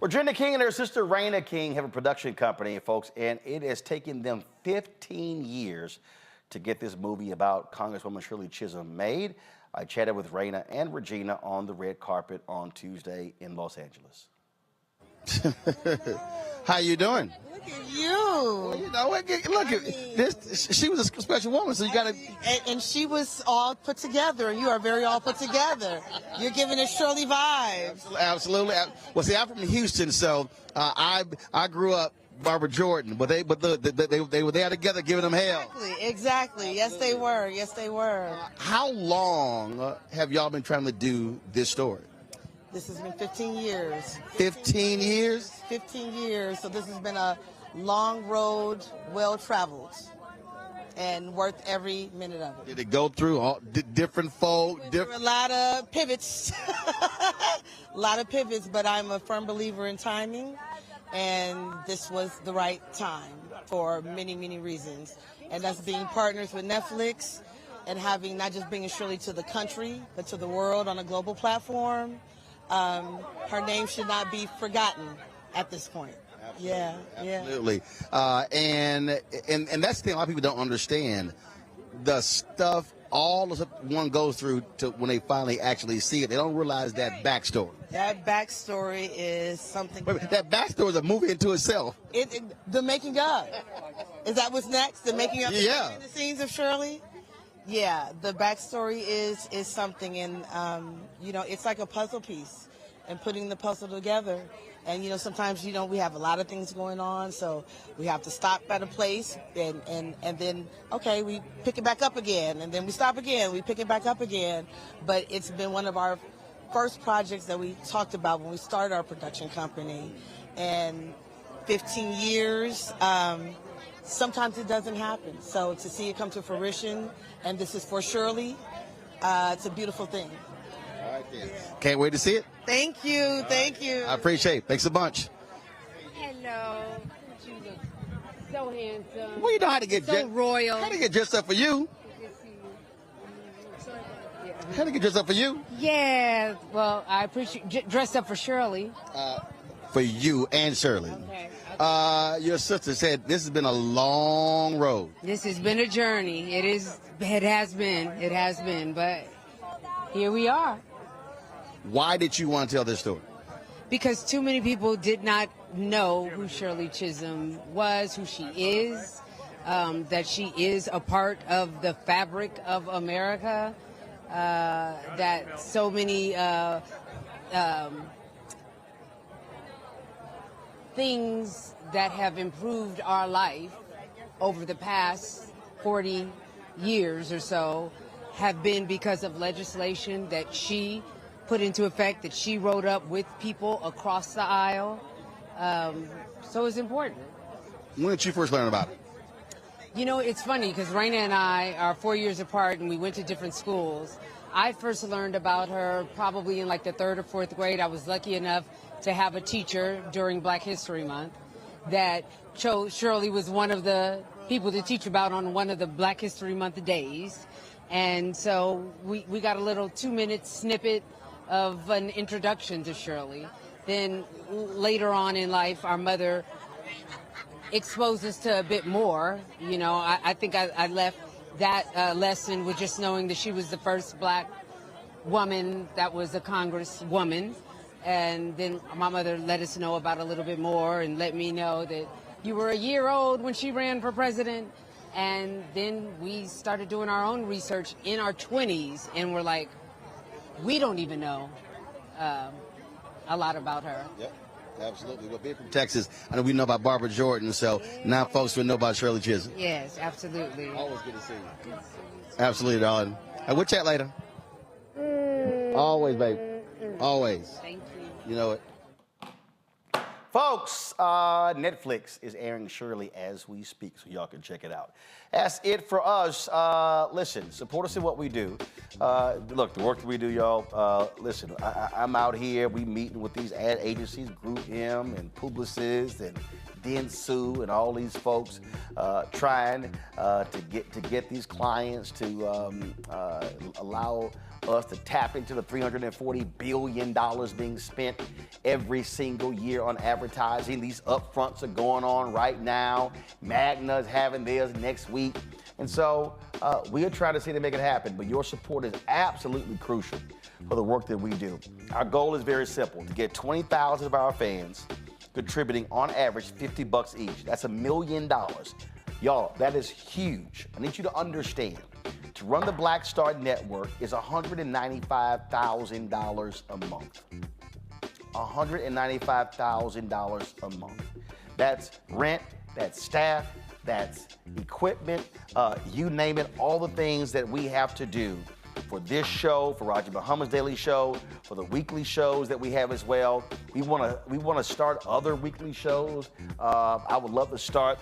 Virginia King and her sister Raina King have a production company, folks, and it has taken them 15 years to get this movie about Congresswoman Shirley Chisholm made. I chatted with Raina and Regina on the red carpet on Tuesday in Los Angeles.
How you doing?
Look at you.
Well, you know, look at this. She was a special woman, so you got to.
And she was all put together, and you are very all put together. You're giving it Shirley vibes.
Absolutely. Well, see, I'm from Houston, so I grew up Barbara Jordan, but they were there together giving them hell.
Exactly. Yes, they were. Yes, they were.
How long have y'all been trying to do this story?
This has been 15 years.
15 years?
15 years. So this has been a long road, well-traveled, and worth every minute of it.
Did it go through all different folk?
Through a lot of pivots. A lot of pivots, but I'm a firm believer in timing, and this was the right time for many, many reasons. And that's being partners with Netflix and having not just bringing Shirley to the country, but to the world on a global platform. Her name should not be forgotten at this point.
Absolutely. And that's the thing a lot of people don't understand. The stuff all the stuff one goes through to when they finally actually see it, they don't realize that backstory.
That backstory is something.
That backstory is a movie into itself.
The making of. Is that what's next? The making of
Yeah.
the scenes of Shirley? Yeah, the backstory is something, and it's like a puzzle piece, and putting the puzzle together. And sometimes we have a lot of things going on, so we have to stop at a place, and then we pick it back up again, and then we stop again, we pick it back up again. But it's been one of our first projects that we talked about when we started our production company, and 15 years. Sometimes it doesn't happen. So to see it come to fruition, and this is for Shirley, it's a beautiful thing.
All right, then. Can't wait to see it.
Thank you. Thank you.
I appreciate it. Thanks a bunch.
Hello. You look so handsome.
Well, you know how to get
so royal.
How to get dressed up for you. How to get dressed up for you.
Yeah. Well, I appreciate dressed up for Shirley.
For you and Shirley.
Okay.
Your sister said this has been a long road.
This has been a journey. It has been, but here we are.
Why did you want to tell this story?
Because too many people did not know who Shirley Chisholm was, who she is, that she is a part of the fabric of America, that so many things that have improved our life over the past 40 years or so have been because of legislation that she put into effect, that she wrote up with people across the aisle. So it's important.
When did you first learn about it?
It's funny because Raina and I are 4 years apart and we went to different schools. I first learned about her probably in like the 3rd or 4th grade. I was lucky enough to have a teacher during Black History Month that chose Shirley was one of the people to teach about on one of the Black History Month days. And so we got a little 2-minute snippet of an introduction to Shirley. Then later on in life, our mother exposed us to a bit more. I think I left that lesson with just knowing that she was the first Black woman that was a congresswoman. And then my mother let us know about a little bit more and let me know that you were a year old when she ran for president. And then we started doing our own research in our 20s, and we're like, we don't even know a lot about her.
Yep, absolutely. Well, being from Texas, I know we know about Barbara Jordan, so now folks will know about Shirley Chisholm.
Yes, absolutely.
Always good to see you. Absolutely, darling. We'll chat later. Always, babe. Always.
Thank you.
You know it.
Folks, Netflix is airing Shirley as we speak, so y'all can check it out. That's it for us. Listen, support us in what we do. Look, the work that we do, y'all, listen, I'm out here. We meeting with these ad agencies, Group M and Publicis and Dentsu and all these folks trying to get these clients to allow us to tap into the $340 billion being spent every single year on advertising. These upfronts are going on right now. Magna's having theirs next week. And so we are trying to see to make it happen, but your support is absolutely crucial for the work that we do. Our goal is very simple, to get 20,000 of our fans contributing on average $50 each. That's $1 million. Y'all, that is huge. I need you to understand, to run the Black Star Network is $195,000 a month. $195,000 a month. That's rent, that's staff, that's equipment, you name it, all the things that we have to do for this show, for Roger Muhammad's Daily Show, for the weekly shows that we have as well. We want to start other weekly shows. I would love to start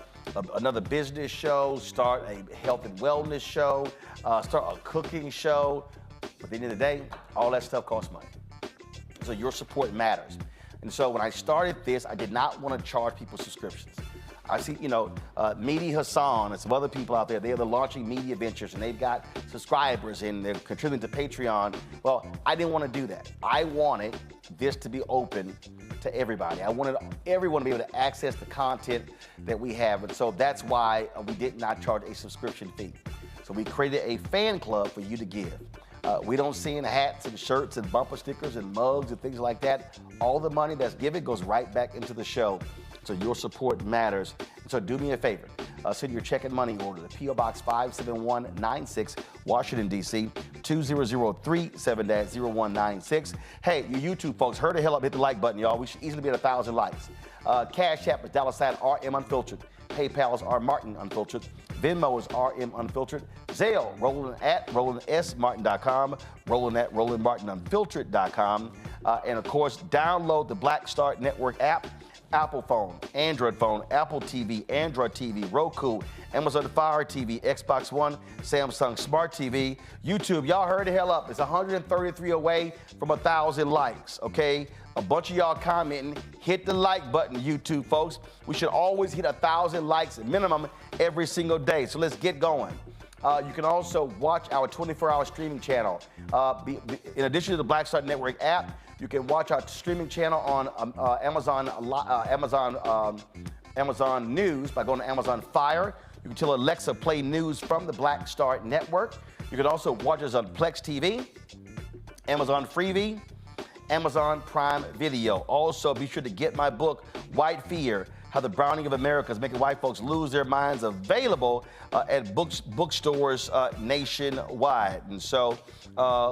another business show, start a health and wellness show, start a cooking show. But at the end of the day, all that stuff costs money. So your support matters. And so when I started this, I did not want to charge people subscriptions. I see, Mehdi Hassan and some other people out there, they're launching media ventures and they've got subscribers and they're contributing to Patreon. Well, I didn't want to do that. I wanted this to be open to everybody. I wanted everyone to be able to access the content that we have. And so that's why we did not charge a subscription fee. So we created a fan club for you to give. We don't send hats and shirts and bumper stickers and mugs and things like that. All the money that's given goes right back into the show. So your support matters. So do me a favor. Send your check and money order to P.O. Box 57196, Washington, D.C., 20037-0196. Hey, you YouTube folks, hurry the hell up, hit the like button, y'all. We should easily be at 1,000 likes. Cash App is $RM Unfiltered. PayPal is R Martin Unfiltered. Venmo is RM Unfiltered. Zelle, Roland at RolandSMartin.com. Roland at RolandMartinUnfiltered.com. And of course, download the Black Star Network app. Apple phone, Android phone, Apple TV, Android TV, Roku, Amazon Fire TV, Xbox One, Samsung Smart TV, YouTube. Y'all hurry the hell up. It's 133 away from 1,000 likes, okay? A bunch of y'all commenting. Hit the like button, YouTube folks. We should always hit 1,000 likes minimum every single day. So let's get going. You can also watch our 24-hour streaming channel. In addition to the Black Star Network app, you can watch our streaming channel on Amazon News by going to Amazon Fire. You can tell Alexa play news from the Black Star Network. You can also watch us on Plex TV, Amazon Freevee, Amazon Prime Video. Also, be sure to get my book, White Fear, How the Browning of America is Making White Folks Lose Their Minds, available at bookstores nationwide. And so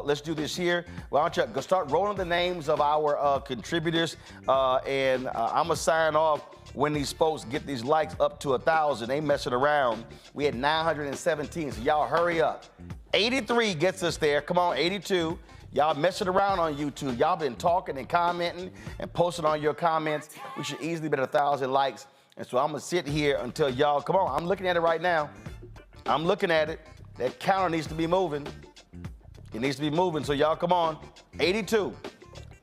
let's do this here. Why don't you go start rolling the names of our contributors, and I'm going to sign off when these folks get these likes up to 1,000. They messing around. We had 917, so y'all hurry up. 83 gets us there. Come on, 82. Y'all messing around on YouTube. Y'all been talking and commenting and posting on your comments. We should easily be at 1,000 likes. And so I'm going to sit here until y'all, come on, I'm looking at it right now. I'm looking at it. That counter needs to be moving. It needs to be moving. So y'all, come on. 82.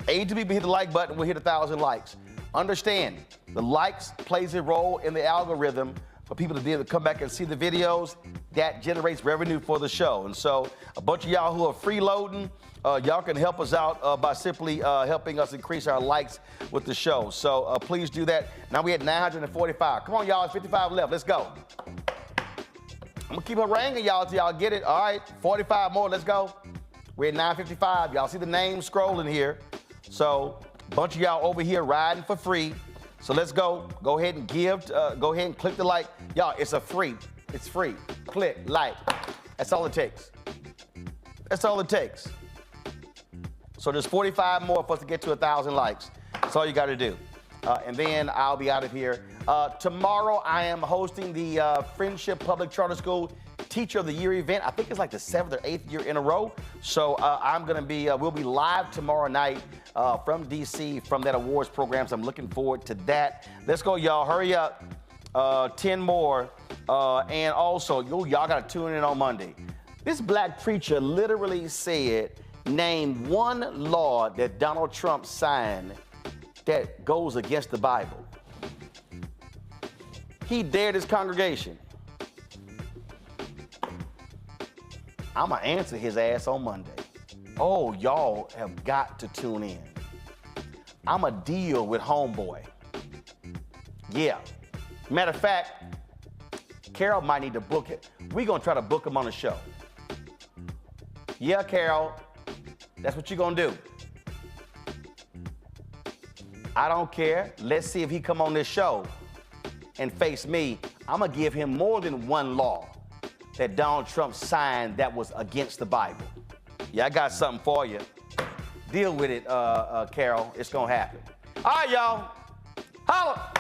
82 people hit the like button. We'll hit 1,000 likes. Understand, the likes plays a role in the algorithm for people to be able to come back and see the videos. That generates revenue for the show. And so a bunch of y'all who are freeloading, y'all can help us out by simply helping us increase our likes with the show. So please do that. Now we had 945. Come on, y'all, it's 55 left. Let's go. I'm gonna keep haranguing y'all till y'all get it. All right, 45 more, let's go. We're at 955. Y'all see the names scrolling here. So a bunch of y'all over here riding for free. So let's go. Go ahead and give. Go ahead and click the like. Y'all, it's free. It's free. Click like. That's all it takes. That's all it takes. So there's 45 more for us to get to 1,000 likes. That's all you got to do. And then I'll be out of here. Tomorrow I am hosting the Friendship Public Charter School Teacher of the Year event. I think it's like the 7th or 8th year in a row. So I'm going to be, we'll be live tomorrow night from DC from that awards program. So I'm looking forward to that. Let's go, y'all. Hurry up. 10 more. And also, y'all got to tune in on Monday. This black preacher literally said, name one law that Donald Trump signed that goes against the Bible. He dared his congregation. I'm going to answer his ass on Monday. Oh, y'all have got to tune in. I'm a deal with homeboy. Yeah. Matter of fact, Carol might need to book it. We're gonna try to book him on the show. Yeah, Carol, that's what you're gonna do. I don't care. Let's see if he come on this show and face me. I'm gonna give him more than one law that Donald Trump signed that was against the Bible. Yeah, I got something for you. Deal with it, Carol. It's gonna happen. All right, y'all. Holla.